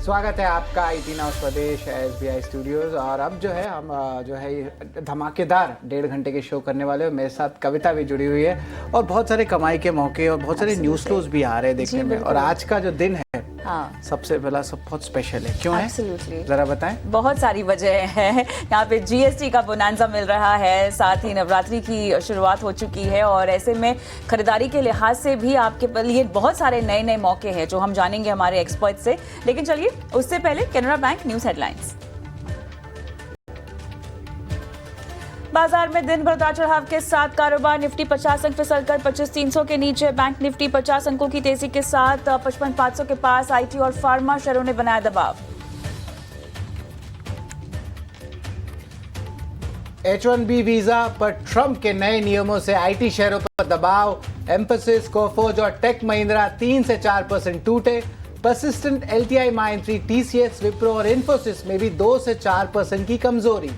स्वागत है आपका IT नाउ स्वदेश SBI स्टूडियोज। और अब जो है हम जो है ये धमाकेदार 1.5 घंटे के शो करने वाले हैं। मेरे साथ कविता भी जुड़ी हुई है और बहुत सारे कमाई के मौके और बहुत सारे न्यूज़ फ्लोज भी आ रहे हैं देखने में। और आज का जो दिन है सबसे पहला सब बहुत स्पेशल है। क्यों है जरा बताएं। बहुत सारी वजह है। यहाँ पे GST का बोनांजा मिल रहा है, साथ ही नवरात्रि की शुरुआत हो चुकी है और ऐसे में खरीदारी के लिहाज से भी आपके लिए बहुत सारे नए नए मौके हैं जो हम जानेंगे हमारे एक्सपर्ट से। लेकिन चलिए उससे पहले कैनरा बैंक न्यूज हेडलाइंस। बाजार में दिन भर उतार चढ़ाव के साथ कारोबार। निफ्टी 50 अंक फिसलकर 25,300 के नीचे। बैंक निफ्टी 50 अंकों की तेजी के साथ 55,500 के पास। IT और फार्मा शेयरों ने बनाया दबाव। H1B वीजा पर ट्रंप के नए नियमों से IT शेयरों पर दबाव। एम्फोसिस, कोफोर्ज और टेक महिंद्रा 3 से 4% टूटे। परसिस्टेंट LTI, माइंट्री, TCS, विप्रो और इन्फोसिस में भी 2 से 4% की कमजोरी।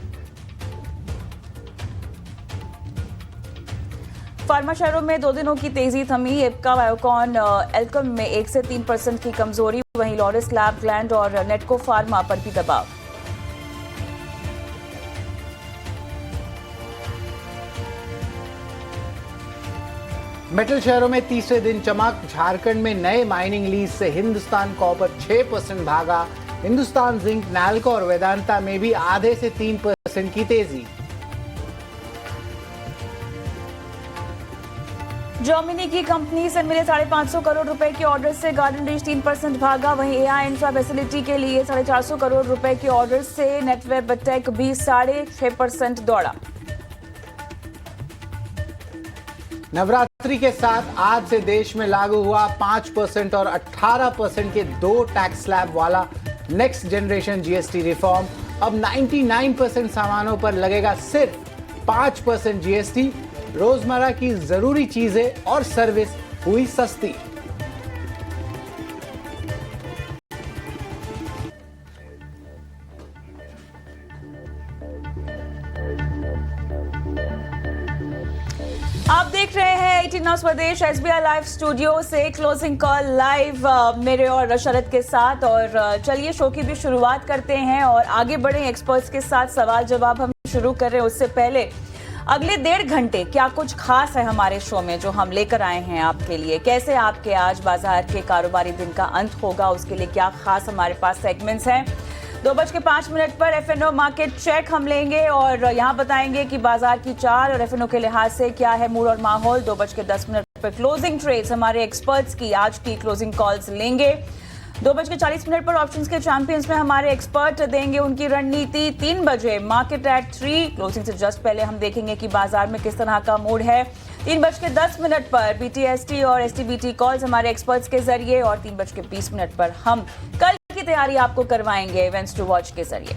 फार्मा शेयरों में 2 दिनों की तेजी थमी। इप्का, बायोकॉन, एल्कम में 1 से 3% की कमजोरी। वहीं लॉरिस लैब, ग्लैंड और नेटको फार्मा पर भी दबाव। मेटल शेयरों में तीसरे दिन चमक। झारखंड में नए माइनिंग लीज से हिंदुस्तान कॉपर 6% भागा। हिंदुस्तान जिंक, नैल्को और वेदांता में भी आधे से 3% की तेजी। जर्मनी की कंपनी से मिले 550 करोड़ रुपए के ऑर्डर से गार्डन रीच 3% भागा। वहीं AI इंफ्रा फैसिलिटी के लिए 450 करोड़ रुपए के ऑर्डर से नेटवेब टेक भी 6.5% दौड़ा। नवरात्रि के साथ आज से देश में लागू हुआ 5% और 18% के 2 टैक्स स्लैब वाला नेक्स्ट जनरेशन GST रिफॉर्म। अब 99% सामानों पर लगेगा सिर्फ 5% GST। रोजमर्रा की जरूरी चीजें और सर्विस हुई सस्ती। आप देख रहे हैं 18 नाउ स्वदेश SBI लाइव स्टूडियो से क्लोजिंग कॉल लाइव मेरे और शरद के साथ। और चलिए शो की भी शुरुआत करते हैं और आगे बढ़े एक्सपर्ट्स के साथ सवाल जवाब हम शुरू कर रहे हैं। उससे पहले अगले 1.5 घंटे क्या कुछ खास है हमारे शो में जो हम लेकर आए हैं आपके लिए। कैसे आपके आज बाजार के कारोबारी दिन का अंत होगा, उसके लिए क्या खास हमारे पास सेगमेंट्स हैं। 2:05 पर FNO मार्केट चेक हम लेंगे और यहाँ बताएंगे कि बाजार की चाल और FNO के लिहाज से क्या है मूड और माहौल। 2:10 पर क्लोजिंग ट्रेड्स हमारे एक्सपर्ट्स की आज की क्लोजिंग कॉल्स लेंगे। 2:40 पर ऑप्शंस के चैंपियंस में हमारे एक्सपर्ट देंगे उनकी रणनीति। 3 बजे मार्केट एट 3 क्लोजिंग से जस्ट पहले हम देखेंगे कि बाजार में किस तरह का मूड है। 3:10 पर BTST और STBT कॉल्स हमारे एक्सपर्ट्स के जरिए और 3:20 पर हम कल की तैयारी आपको करवाएंगे इवेंट्स टू वॉच के जरिए।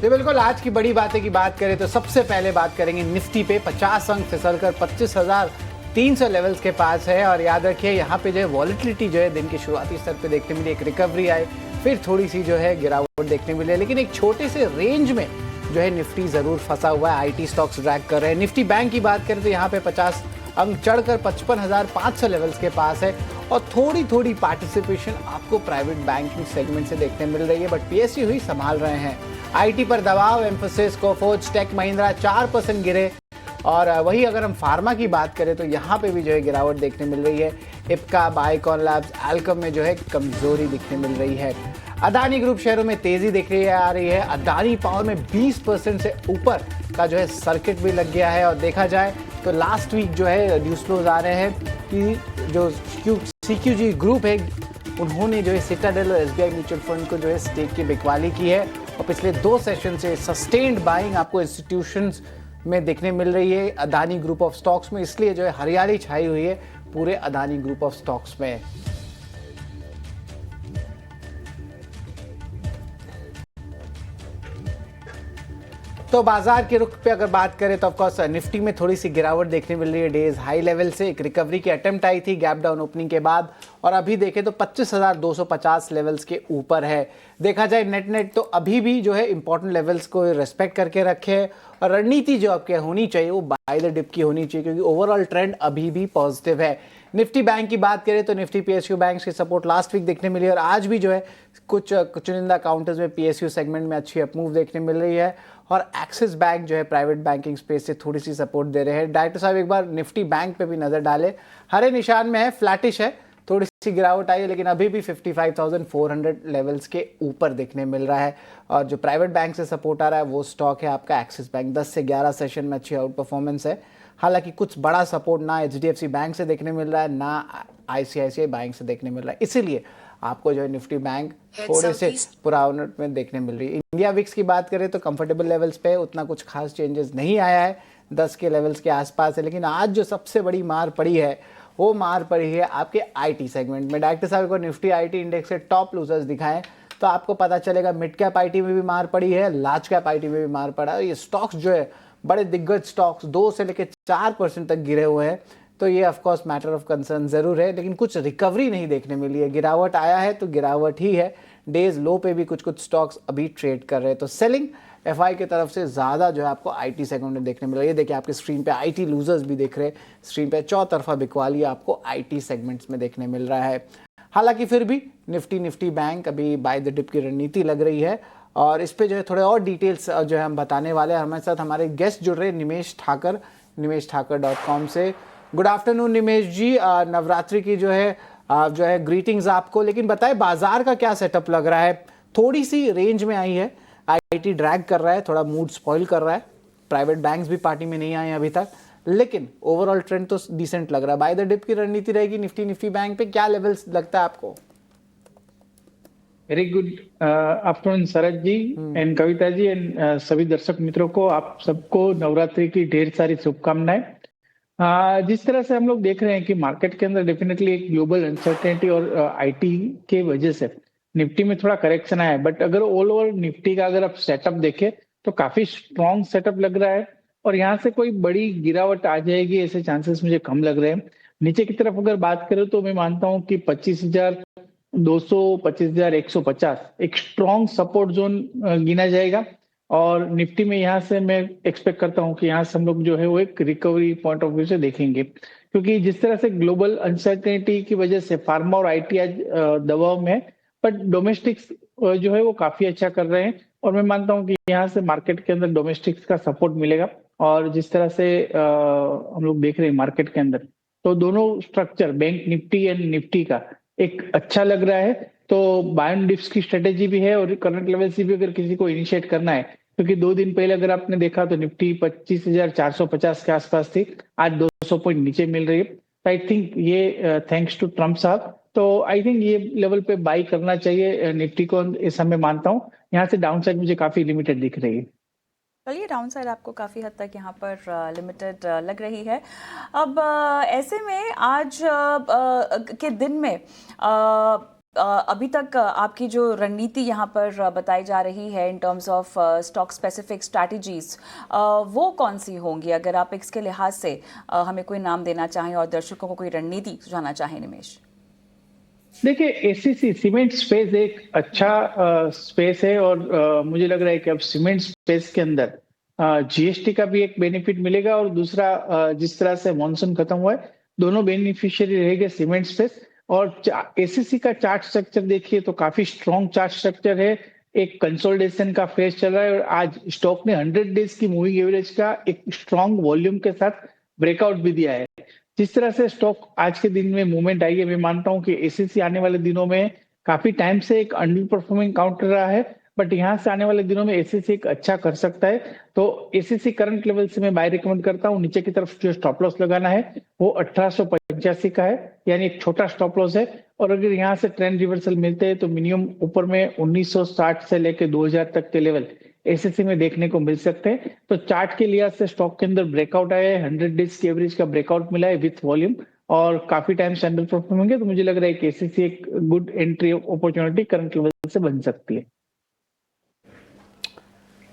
तो बिल्कुल आज की बड़ी बातें की बात करें तो सबसे पहले बात करेंगे निफ्टी पे। 50 अंक फिसलकर 25,300 लेवल्स के पास है। और याद रखिए यहाँ पे जो है वॉलेटिलिटी जो है दिन के शुरुआती स्तर पे देखने मिली, एक रिकवरी आई, फिर थोड़ी सी जो है गिरावट देखने मिली, लेकिन एक छोटे से रेंज में जो है निफ्टी जरूर फंसा हुआ है। IT स्टॉक्स ड्रैग कर रहे हैं। निफ्टी बैंक की बात करें तो यहाँ पे 50 अंक चढ़कर 55,500 लेवल्स के पास है और थोड़ी थोड़ी पार्टिसिपेशन आपको प्राइवेट बैंकिंग सेगमेंट से देखने मिल रही है, बट PSU ही संभाल रहे हैं। IT पर दबाव। एम्फोसिस, कोफोर्ज, टेक महिंद्रा 4% गिरे। और वही अगर हम फार्मा की बात करें तो यहाँ पे भी जो है गिरावट देखने मिल रही है। इप्का, बायोकॉन लैब्स, एल्कम में जो है कमजोरी दिखने मिल रही है। अदानी ग्रुप शेयरों में तेजी दिख रही आ रही है। अदानी पावर में 20% से ऊपर का जो है सर्किट भी लग गया है। और देखा जाए तो लास्ट वीक जो है न्यूज़ फ्लोज आ रहे हैं कि जो CQG ग्रुप है उन्होंने जो है सिटाडेल और SBI म्यूचुअल फंड को जो है स्टेक की बिकवाली की है। और पिछले 2 सेशन से सस्टेन्ड बाइंग आपको इंस्टीट्यूशंस में देखने मिल रही है अदानी ग्रुप ऑफ स्टॉक्स में। इसलिए जो है हरियाली छाई हुई है पूरे अदानी ग्रुप ऑफ स्टॉक्स में। तो बाजार के रुख पे अगर बात करें तो ऑफकोर्स निफ्टी में थोड़ी सी गिरावट देखने मिल रही है। डेज हाई लेवल से एक रिकवरी की अटेम्प्ट आई थी गैप डाउन ओपनिंग के बाद, और अभी देखें तो 25,250 लेवल्स के ऊपर है। देखा जाए नेट नेट तो अभी भी जो है इंपॉर्टेंट लेवल्स को रेस्पेक्ट करके रखे है, और रणनीति जो आपके होनी चाहिए वो बाय द डिप की होनी चाहिए, क्योंकि ओवरऑल ट्रेंड अभी भी पॉजिटिव है। निफ्टी बैंक की बात करें तो निफ्टी पीएसयू बैंक की सपोर्ट लास्ट वीक देखने मिली, और आज भी जो है कुछ चुनिंदा काउंटर्स में पीएसयू सेगमेंट में अच्छी अपमूव देखने मिल रही है, और एक्सिस बैंक जो है प्राइवेट बैंकिंग स्पेस से थोड़ी सी सपोर्ट दे रहे हैं। डायरेक्टर साहब एक बार निफ्टी बैंक पे भी नजर डाले, हरे निशान में है, फ्लैटिश है, थोड़ी सी गिरावट आई है, लेकिन अभी भी 55,400 लेवल्स के ऊपर देखने मिल रहा है। और जो प्राइवेट बैंक से सपोर्ट आ रहा है वो स्टॉक है आपका एक्सिस बैंक। 10 से 11 सेशन में अच्छी आउट परफॉर्मेंस है। हालांकि कुछ बड़ा सपोर्ट ना एचडीएफसी बैंक से देखने मिल रहा है, ना आईसीआईसीआई बैंक से देखने मिल रहा है, इसीलिए आपको जो है निफ्टी बैंक थोड़े से पुराने में देखने मिल रही है। इंडिया विक्स की बात करें तो कंफर्टेबल लेवल्स पे उतना कुछ खास चेंजेस नहीं आया है, 10 के लेवल्स के आसपास है। लेकिन आज जो सबसे बड़ी मार पड़ी है वो मार पड़ी है आपके आईटी सेगमेंट में। डायरेक्टर साहब को निफ्टी आईटी इंडेक्स से टॉप लूजर्स दिखाएं तो आपको पता चलेगा मिड कैप आईटी में भी मार पड़ी है, लार्ज कैप आईटी में भी मार पड़ा है। ये स्टॉक्स जो है बड़े दिग्गज स्टॉक्स 2 से लेकर 4% तक गिरे हुए हैं, तो ये ऑफकोर्स मैटर ऑफ कंसर्न जरूर है, लेकिन कुछ रिकवरी नहीं देखने मिली है। गिरावट आया है तो गिरावट ही है, डेज लो पे भी कुछ स्टॉक्स अभी ट्रेड कर रहे हैं। तो सेलिंग एफआई की तरफ से ज़्यादा जो है आपको आईटी सेगमेंट में देखने मिल रहा है। ये देखिए आपके स्क्रीन पे आईटी लूजर्स भी दिख रहे हैं, स्क्रीन पे चौतरफा बिकवाली आपको आईटी सेगमेंट्स में देखने मिल रहा है। हालांकि फिर भी निफ्टी बैंक अभी बाय द डिप की रणनीति लग रही है, और इस पे जो है थोड़े और डिटेल्स जो है हम बताने वाले हैं। हमारे साथ हमारे गेस्ट जुड़ रहे हैं निमेश ठाकर, nimeshthakar.com से। गुड आफ्टरनून निमेश जी, नवरात्रि की जो है ग्रीटिंग्स आपको। लेकिन बताएं बाजार का क्या सेटअप लग रहा है? थोड़ी सी रेंज में आई है, आईटी ड्रैग कर रहा है, थोड़ा मूड स्पॉइल कर रहा है, प्राइवेट बैंक्स भी पार्टी में नहीं आए अभी तक, लेकिन ओवरऑल ट्रेंड तो डिसेंट लग रहा है। बाय द डिप की रणनीति रहेगी निफ्टी बैंक पे, क्या लेवल्स लगता है आपको? Very good afternoon Sharad ji and Kavita ji and सभी दर्शक मित्रों को, आप सबको नवरात्रि की ढेर सारी शुभकामनाएं। जिस तरह से हम लोग देख रहे हैं कि मार्केट के अंदर डेफिनेटली एक ग्लोबल अनसर्टेनिटी और आईटी के वजह से निफ्टी में थोड़ा करेक्शन आया है, बट अगर ऑल ओवर निफ्टी का अगर आप सेटअप देखें तो काफी स्ट्रॉन्ग सेटअप लग रहा है, और यहाँ से कोई बड़ी गिरावट आ जाएगी ऐसे चांसेस मुझे कम लग रहे हैं। नीचे की तरफ अगर बात करें तो मैं मानता हूँ कि 25,200 25,150 एक स्ट्रॉन्ग सपोर्ट जोन गिना जाएगा, और निफ्टी में यहाँ से मैं एक्सपेक्ट करता हूँ कि यहाँ से हम लोग जो है वो एक रिकवरी पॉइंट ऑफ व्यू से देखेंगे, क्योंकि जिस तरह से ग्लोबल अनसर्टेनिटी की वजह से फार्मा और आईटी आज दबाव में है, बट डोमेस्टिक्स जो है वो काफी अच्छा कर रहे हैं, और मैं मानता हूँ कि यहाँ से मार्केट के अंदर डोमेस्टिक्स का सपोर्ट मिलेगा। और जिस तरह से हम लोग देख रहे हैं मार्केट के अंदर, तो दोनों structure bank Nifty and Nifty का एक अच्छा लग रहा है। तो बाय एंड डिप्स की स्ट्रेटेजी भी है, और करंट लेवल से भी अगर किसी को इनिशिएट करना है, क्योंकि 2 दिन पहले अगर आपने देखा तो निफ्टी 25,450 के आसपास थी, आज 200 पॉइंट नीचे मिल रही है। आई थिंक ये थैंक्स टू ट्रम्प साहब, तो आई थिंक ये लेवल पे बाई करना चाहिए निफ्टी को, ऐसा मैं मानता हूँ। यहाँ से डाउन साइड मुझे काफी लिमिटेड दिख रही है। चलिए, डाउन साइड आपको काफ़ी हद तक यहाँ पर लिमिटेड लग रही है। अब ऐसे में आज के दिन में अभी तक आपकी जो रणनीति यहाँ पर बताई जा रही है in terms of stock specific strategies, वो कौन सी होंगी? अगर आप इसके लिहाज से हमें कोई नाम देना चाहें और दर्शकों को कोई रणनीति सुझाना चाहें, निमेश। देखिए, एसीसी सीमेंट स्पेस एक अच्छा स्पेस है, और मुझे लग रहा है कि अब सीमेंट स्पेस के अंदर जीएसटी का भी एक बेनिफिट मिलेगा, और दूसरा जिस तरह से मॉनसून खत्म हुआ है, दोनों बेनिफिशियरी रहेंगे सीमेंट स्पेस। और एसीसी का चार्ट स्ट्रक्चर देखिए तो काफी स्ट्रॉन्ग चार्ट स्ट्रक्चर है, एक कंसोलिडेशन का फेज चल रहा है, और आज स्टॉक ने 100 डेज की मूविंग एवरेज का एक स्ट्रॉन्ग वॉल्यूम के साथ ब्रेकआउट भी दिया है। जिस तरह से स्टॉक आज के दिन में मूवमेंट आई है, मैं मानता हूं कि एसीसी आने वाले दिनों में काफी टाइम से एक अंडर परफॉर्मिंग काउंटर रहा है, बट यहाँ से आने वाले दिनों में एसीसी एक अच्छा कर सकता है। तो एसीसी करंट लेवल से मैं बाय रिकमेंड करता हूँ। नीचे की तरफ जो स्टॉप लॉस लगाना है वो 1885 का है, यानी एक छोटा स्टॉप लॉस है, और अगर यहाँ से ट्रेंड रिवर्सल मिलते हैं तो मिनिमम ऊपर में 1960 से लेकर 2000 तक के लेवल एसीसी में देखने को मिल सकते हैं। तो चार्ट के लिहाज से स्टॉक के अंदर ब्रेकआउट आया है, 100 डेज की एवरेज का ब्रेकआउट मिला है विथ वॉल्यूम, और काफी टाइम से अंडर परफॉर्मिंग है, तो मुझे लग रहा है कि एसीसी एक good entry opportunity current level से बन सकती है।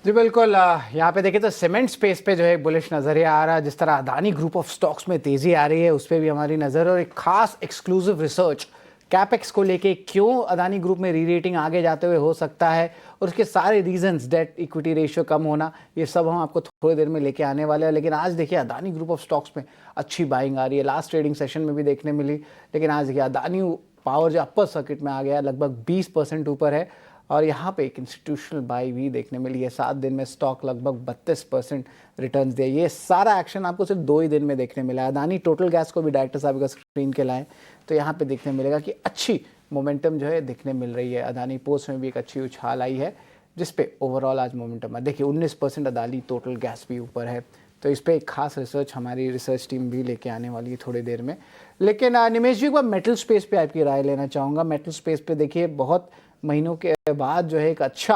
जी बिल्कुल। यहाँ पे देखिए तो सीमेंट स्पेस पे जो है एक बुलिश नजरिया आ रहा है। जिस तरह अदानी ग्रुप ऑफ स्टॉक्स में तेजी आ रही है उस पर भी हमारी नजर है, और एक खास एक्सक्लूसिव रिसर्च कैपेक्स को लेके क्यों अदानी ग्रुप में री रेटिंग आगे जाते हुए हो सकता है और उसके सारे रीजंस, डेट इक्विटी रेशियो कम होना, ये सब हम आपको थोड़ी देर में लेके आने वाले हैं। लेकिन आज देखिए अदानी ग्रुप ऑफ स्टॉक्स में अच्छी बाइंग आ रही है, लास्ट ट्रेडिंग सेशन में भी देखने मिली। लेकिन आज देखिए अदानी पावर जो अपर सर्किट में आ गया, लगभग 20% ऊपर है, और यहाँ पे एक इंस्टीट्यूशनल बाई भी देखने मिली है। 7 दिन में स्टॉक लगभग 32% रिटर्न्स दिए। ये सारा एक्शन आपको सिर्फ 2 ही दिन में देखने मिला है। अदानी टोटल गैस को भी डायरेक्टर साहब का स्क्रीन के लाएं तो यहाँ पे देखने मिलेगा कि अच्छी मोमेंटम जो है दिखने मिल रही है। अदानी पोस्ट में भी एक अच्छी उछाल आई है जिसपे ओवरऑल आज मोमेंटम है। देखिए 19% अदानी टोटल गैस भी ऊपर है, तो इस पर एक खास रिसर्च हमारी रिसर्च टीम भी लेके आने वाली है थोड़ी देर में। लेकिन निमेश जी, एक बार मेटल स्पेस पे आपकी राय लेना चाहूँगा। मेटल स्पेस पे देखिए बहुत महीनों के बाद जो है एक अच्छा,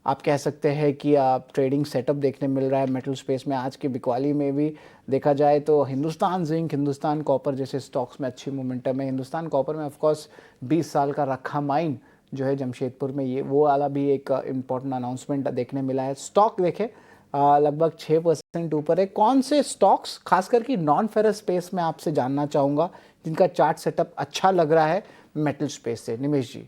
आप कह सकते हैं कि ट्रेडिंग सेटअप देखने मिल रहा है मेटल स्पेस में। आज की बिकवाली में भी देखा जाए तो हिंदुस्तान जिंक, हिंदुस्तान कॉपर जैसे स्टॉक्स में अच्छी मोमेंटम है। हिंदुस्तान कॉपर में ऑफकोर्स 20 साल का रखा माइन जो है जमशेदपुर में, ये वो वाला भी एक इम्पोर्टेंट अनाउंसमेंट देखने मिला है। स्टॉक देखे लगभग 6% ऊपर है। कौन से स्टॉक्स खासकर कि नॉन फेरस स्पेस में आपसे जानना चाहूँगा जिनका चार्ट सेटअप अच्छा लग रहा है मेटल स्पेस से, निमेश जी?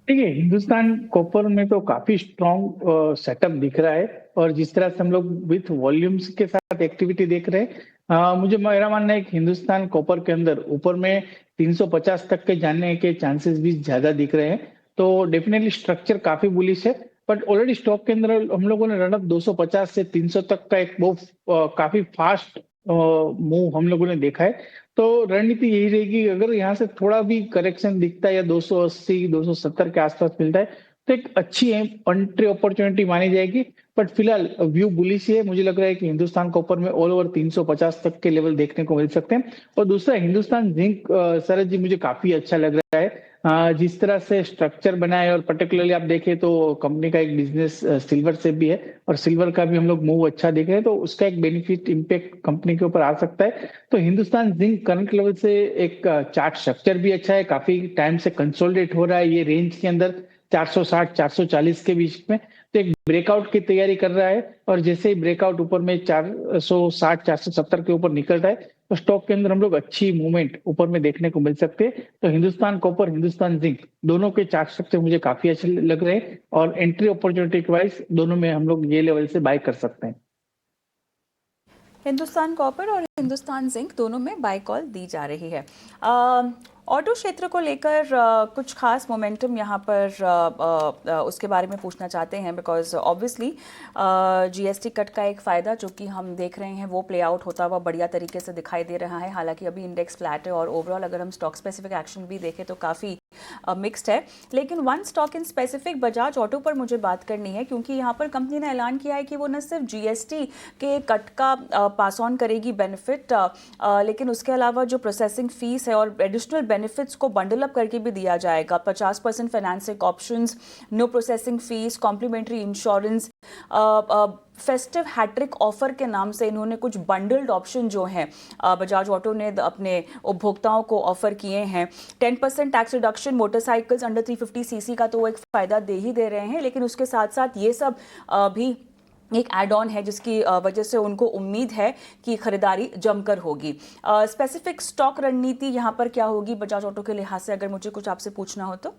देखिए हिंदुस्तान कॉपर में तो काफी स्ट्रॉन्ग सेटअप दिख रहा है, और जिस तरह से हम लोग विथ वॉल्यूम्स के साथ एक्टिविटी देख रहे हैं, मुझे मेरा मानना है कि हिंदुस्तान कॉपर के अंदर ऊपर में 350 तक के जाने के चांसेस भी ज्यादा दिख रहे हैं। तो डेफिनेटली स्ट्रक्चर काफी बुलिश है, बट ऑलरेडी स्टॉक के अंदर हम लोगों ने रनअप 250 से 300 तक का एक बहुत काफी फास्ट मूव हम लोगों ने देखा है। तो रणनीति यही रहेगी, अगर यहाँ से थोड़ा भी करेक्शन दिखता है या 280 270 के आसपास मिलता है तो एक अच्छी एंट्री अपॉर्चुनिटी मानी जाएगी। बट फिलहाल व्यू बुलिश ही है। मुझे लग रहा है कि हिंदुस्तान कॉपर में ऑल ओवर 350 तक के लेवल देखने को मिल सकते हैं। और दूसरा हिंदुस्तान जिंक, शरद जी, मुझे काफी अच्छा लग रहा है। जिस तरह से स्ट्रक्चर बना है, और पर्टिकुलरली आप देखें तो कंपनी का एक बिजनेस सिल्वर से भी है, और सिल्वर का भी हम लोग मूव अच्छा देख रहे हैं, तो उसका एक बेनिफिट इम्पैक्ट कंपनी के ऊपर आ सकता है। तो हिंदुस्तान जिंक करंट लेवल से एक चार्ट स्ट्रक्चर भी अच्छा है, काफी टाइम से कंसोलिडेट हो रहा है ये रेंज के अंदर 460 440 के बीच में। तो एक ब्रेकआउट की तैयारी कर रहा है, और जैसे ही ब्रेकआउट ऊपर में 460 470 के ऊपर निकल रहा है तो स्टॉक के अंदर हम लोग अच्छी मूवमेंट ऊपर में देखने को मिल सकते हैं। तो हिंदुस्तान कॉपर, हिंदुस्तान जिंक, दोनों के चार्ट स्ट्रक्चर मुझे काफी अच्छे लग रहे हैं, और एंट्री अपॉर्चुनिटी वाइज दोनों में हम लोग ये लेवल से बाय कर सकते हैं। हिंदुस्तान कॉपर और हिंदुस्तान जिंक दोनों में बाय कॉल दी जा रही है। ऑटो क्षेत्र को लेकर कुछ खास मोमेंटम यहाँ पर उसके बारे में पूछना चाहते हैं, बिकॉज ऑब्वियसली जीएसटी कट का एक फ़ायदा जो कि हम देख रहे हैं वो प्ले आउट होता हुआ बढ़िया तरीके से दिखाई दे रहा है। हालांकि अभी इंडेक्स फ्लैट है, और ओवरऑल अगर हम स्टॉक स्पेसिफिक एक्शन भी देखें तो काफ़ी मिक्स्ड है। लेकिन one stock in specific Bajaj auto पर मुझे बात करनी है, क्योंकि यहाँ पर कंपनी ने ऐलान किया है कि वो न सिर्फ जीएसटी के कट का पास ऑन करेगी बेनिफिट, लेकिन उसके अलावा जो प्रोसेसिंग फीस है और एडिशनल बेनिफिट्स को बंडल अप करके भी दिया जाएगा। 50% financing options, no processing fees, complimentary insurance, festive hat trick offer के नाम से इन्होंने कुछ बंडल्ड ऑप्शन जो हैं बजाज ऑटो ने अपने उपभोक्ताओं को ऑफर किए हैं। 10% tax reduction motorcycles under 350 CC का तो वो एक फ़ायदा दे ही दे रहे हैं, लेकिन उसके साथ साथ ये सब भी एक एड ऑन है जिसकी वजह से उनको उम्मीद है कि खरीदारी जमकर होगी। स्पेसिफिक स्टॉक रणनीति यहाँ पर क्या होगी बजाज ऑटो के लिहाज से, अगर मुझे कुछ आपसे पूछना हो तो?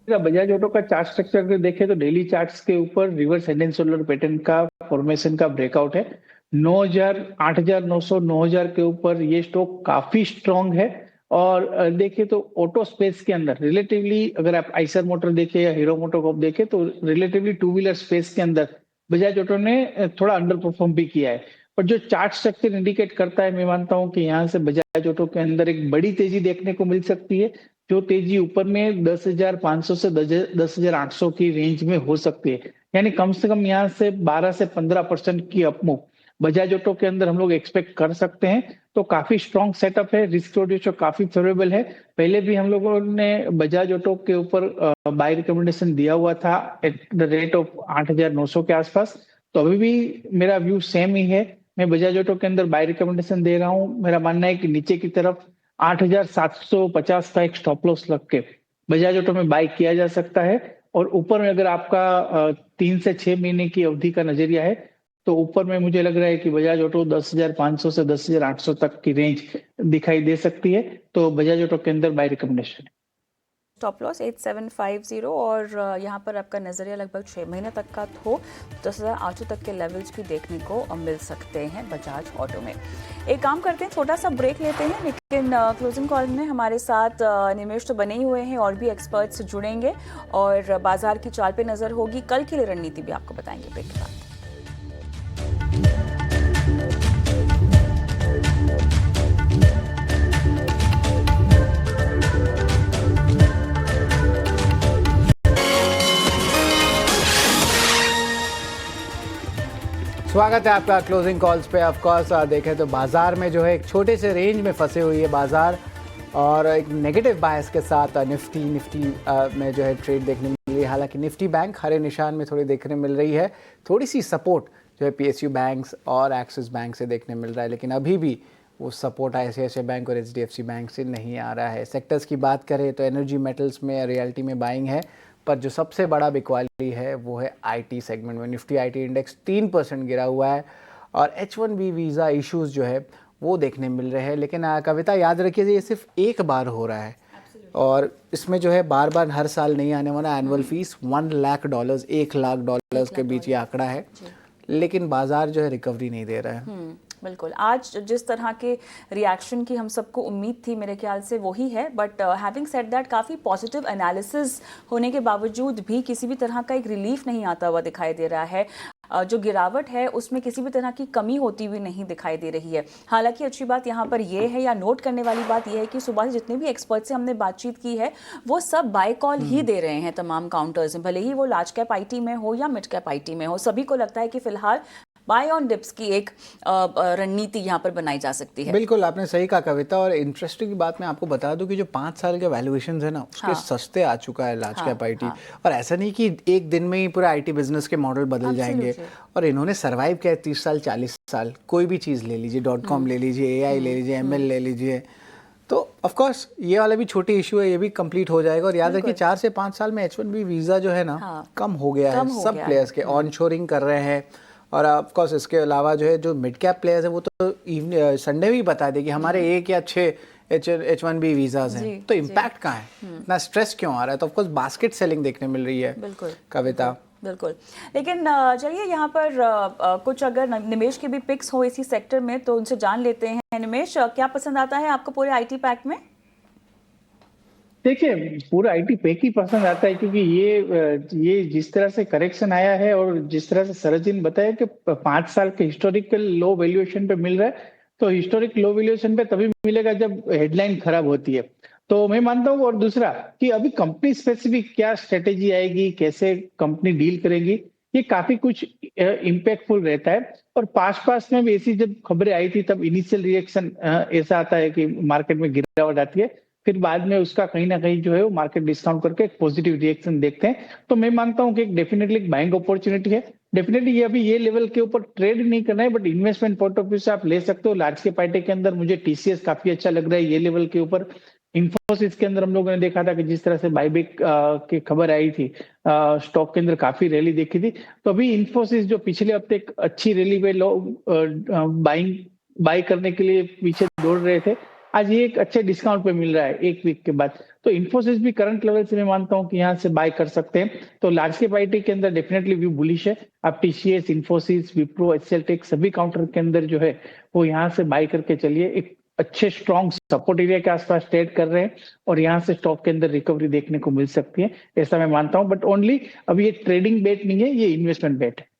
बजाज ऑटो का चार्ट स्ट्रक्चर अगर देखें तो डेली चार्ट्स के ऊपर reverse head and shoulder pattern का फॉर्मेशन का ब्रेकआउट है। 9000 8900 9000 के ऊपर ये स्टॉक काफी स्ट्रांग है। और देखिए तो ऑटो स्पेस के अंदर रिलेटिवली, अगर आप आइसर मोटर देखें या हीरो मोटोकॉर्प देखें, तो रिलेटिवली टू व्हीलर स्पेस के अंदर बजाज ऑटो ने थोड़ा अंडर परफॉर्म भी किया है। पर जो चार्ट स्ट्रक्चर इंडिकेट करता है, मैं मानता हूं कि यहाँ से बजाज ऑटो के अंदर एक बड़ी तेजी देखने को मिल सकती है, जो तेजी ऊपर में 10,500 से 10,800 की रेंज में हो सकती है। यानी कम से कम यहाँ से 12 से 15% की अपमूव बजाज ऑटो के अंदर हम लोग एक्सपेक्ट कर सकते हैं। तो काफी स्ट्रॉन्ग सेटअप है, रिस्क रेशियो काफी फेवरेबल है। पहले भी हम लोगों ने बजाज ऑटो के ऊपर बाय रिकमेंडेशन दिया हुआ था एट द रेट ऑफ 8,900 के आसपास। तो अभी भी मेरा व्यू सेम ही है, मैं बजाज ऑटो के अंदर बाय रिकमेंडेशन दे रहा हूँ। मेरा मानना है कि नीचे की तरफ 8,750 का एक स्टॉप लॉस लग के बजाज ऑटो में बाय किया जा सकता है। और ऊपर में अगर आपका 3 से 6 महीने की अवधि का नजरिया है तो ऊपर में मुझे लग रहा है कि बजाज ऑटो 10,500 से 10,800 तक की रेंज दिखाई दे सकती है, तो बजाज ऑटो के अंदर बाय रिकमेंडेशन है। स्टॉप लॉस 8750 और यहाँ पर आपका नज़रिया लगभग 6 महीने तक का हो 10,800 तक के लेवल्स भी देखने को मिल सकते हैं बजाज ऑटो में। एक काम करते हैं, छोटा सा ब्रेक लेते हैं, लेकिन क्लोजिंग कॉल में हमारे साथ निमेश तो बने ही हुए हैं और भी एक्सपर्ट्स जुड़ेंगे और बाजार की चाल पे नज़र होगी, कल के लिए रणनीति भी आपको बताएंगे ब्रेक के बाद। स्वागत है आपका क्लोजिंग कॉल्स पे। ऑफ कोर्स देखें तो बाजार में जो है एक छोटे से रेंज में फंसे हुई है बाजार और एक नेगेटिव बायस के साथ निफ्टी में जो है ट्रेड देखने मिल रही है। हालांकि निफ्टी बैंक हरे निशान में थोड़ी देखने मिल रही है, थोड़ी सी सपोर्ट जो है पीएसयू बैंक्स और एक्सिस बैंक से देखने मिल रहा है, लेकिन अभी भी वो सपोर्ट आईसीआईसीआई बैंक और एचडीएफसी बैंक से नहीं आ रहा है। सेक्टर्स की बात करें तो एनर्जी मेटल्स में रियल्टी में बाइंग है, पर जो सबसे बड़ा बिकवाली है वो है आईटी सेगमेंट में। निफ्टी आईटी इंडेक्स 3% गिरा हुआ है और H1B वीज़ा इश्यूज जो है वो देखने मिल रहे हैं। लेकिन कविता याद रखिए ये सिर्फ एक बार हो रहा है और इसमें जो है बार बार हर साल नहीं आने वाला एनुअल फीस $1 लाख, $1 लाख के बीच ये आंकड़ा है, लेकिन बाजार जो है रिकवरी नहीं दे रहा है। बिल्कुल, आज जिस तरह के रिएक्शन की हम सबको उम्मीद थी मेरे ख्याल से वही है, बट हैविंग सेड दैट काफ़ी पॉजिटिव एनालिसिस होने के बावजूद भी किसी भी तरह का एक रिलीफ नहीं आता हुआ दिखाई दे रहा है। जो गिरावट है उसमें किसी भी तरह की कमी होती हुई नहीं दिखाई दे रही है। हालांकि अच्छी बात यहाँ पर यह है या नोट करने वाली बात यह है कि सुबह से जितने भी एक्सपर्ट से हमने बातचीत की है वो सब बाय कॉल ही दे रहे हैं तमाम काउंटर्स में, भले ही वो लार्ज कैप आईटी में हो या मिड कैप आईटी में हो। सभी को लगता है कि फिलहाल बाय ऑन डिप्स की एक रणनीति यहाँ पर बनाई जा सकती है। बिल्कुल, आपने सही कहा कविता। और इंटरेस्टिंग बात मैं आपको बता दूं कि जो 5 साल के वैल्यूएशंस है ना उसके सस्ते आ चुका है लार्ज कैप आईटी। और ऐसा नहीं कि एक दिन में ही पूरा आईटी बिजनेस के मॉडल बदल जाएंगे। और इन्होंने सर्वाइव किया 30 साल 40 साल, कोई भी चीज़ ले लीजिए, .com ले लीजिए, AI ले लीजिए, ML ले लीजिए, तो ऑफ कोर्स ये वाला भी छोटी इशू है, ये भी कंप्लीट हो जाएगा। और याद रखिए 4 से 5 साल में H1B वीज़ा जो है ना कम हो गया है, सब प्लेयर्स के ऑनशोरिंग कर रहे हैं। और ऑफ कोर्स इसके अलावा जो है जो मिड कैप प्लेयर्स है वो तो संडे भी बता दे कि हमारे 1 या 6 H1B वीज़ाज हैं, तो इम्पैक्ट कहाँ है, इतना स्ट्रेस क्यों आ रहा है? तो ऑफ कोर्स बास्केट सेलिंग देखने मिल रही है। बिल्कुल कविता, बिल्कुल। लेकिन चलिए यहाँ पर कुछ अगर निमेश के भी पिक्स हो इसी सेक्टर में तो उनसे जान लेते हैं। निमेश, क्या पसंद आता है आपको पूरे आईटी पैक में? देखिए, पूरा आईटी पैक ही पसंद आता है क्योंकि ये जिस तरह से करेक्शन आया है और जिस तरह से सरज जी ने बताया कि 5 साल के हिस्टोरिकल लो वैल्यूएशन पे मिल रहा है, तो हिस्टोरिक लो वैल्यूएशन पे तभी मिलेगा जब हेडलाइन खराब होती है, तो मैं मानता हूँ। और दूसरा कि अभी कंपनी स्पेसिफिक क्या स्ट्रेटेजी आएगी, कैसे कंपनी डील करेगी, ये काफी कुछ इम्पैक्टफुल रहता है। और पास में भी ऐसी जब खबरें आई थी तब इनिशियल रिएक्शन ऐसा आता है कि मार्केट में गिरावट आती है, फिर बाद में उसका कहीं ना कहीं जो है वो मार्केट डिस्काउंट करके एक पॉजिटिव रिएक्शन देखते हैं। तो मैं मानता हूं कि एक डेफिनेटली एक बाइंग अपॉर्चुनिटी है। डेफिनेटली ये अभी ये लेवल के ऊपर ट्रेड नहीं करना है, but investment point of view से आप ले सकते हो। लार्ज कैप आईटी के अंदर मुझे टीसीएस काफी अच्छा लग रहा है ये लेवल के ऊपर। इन्फोसिस के अंदर हम लोगों ने देखा था कि जिस तरह से बायबैक की खबर आई थी, स्टॉक के अंदर काफी रैली देखी थी, तो अभी इन्फोसिस जो पिछले हफ्ते एक अच्छी रैली में लोग बाई करने के लिए पीछे दौड़ रहे थे, आज ये एक अच्छे डिस्काउंट पे मिल रहा है 1 वीक के बाद। तो इन्फोसिस भी करंट लेवल से मैं मानता हूं कि यहाँ से बाय कर सकते हैं। तो लार्ज कैप आईटी के अंदर डेफिनेटली व्यू बुलिश है। आप TCS, Infosys, Wipro, HCL tech सभी काउंटर के अंदर जो है वो यहाँ से बाय करके चलिए। एक अच्छे स्ट्रॉन्ग सपोर्ट एरिया के आसपास ट्रेड कर रहे हैं और यहाँ से स्टॉक के अंदर रिकवरी देखने को मिल सकती है, ऐसा मैं मानता हूँ। बट ओनली अभी ये ट्रेडिंग बेट नहीं है, ये इन्वेस्टमेंट बेट है।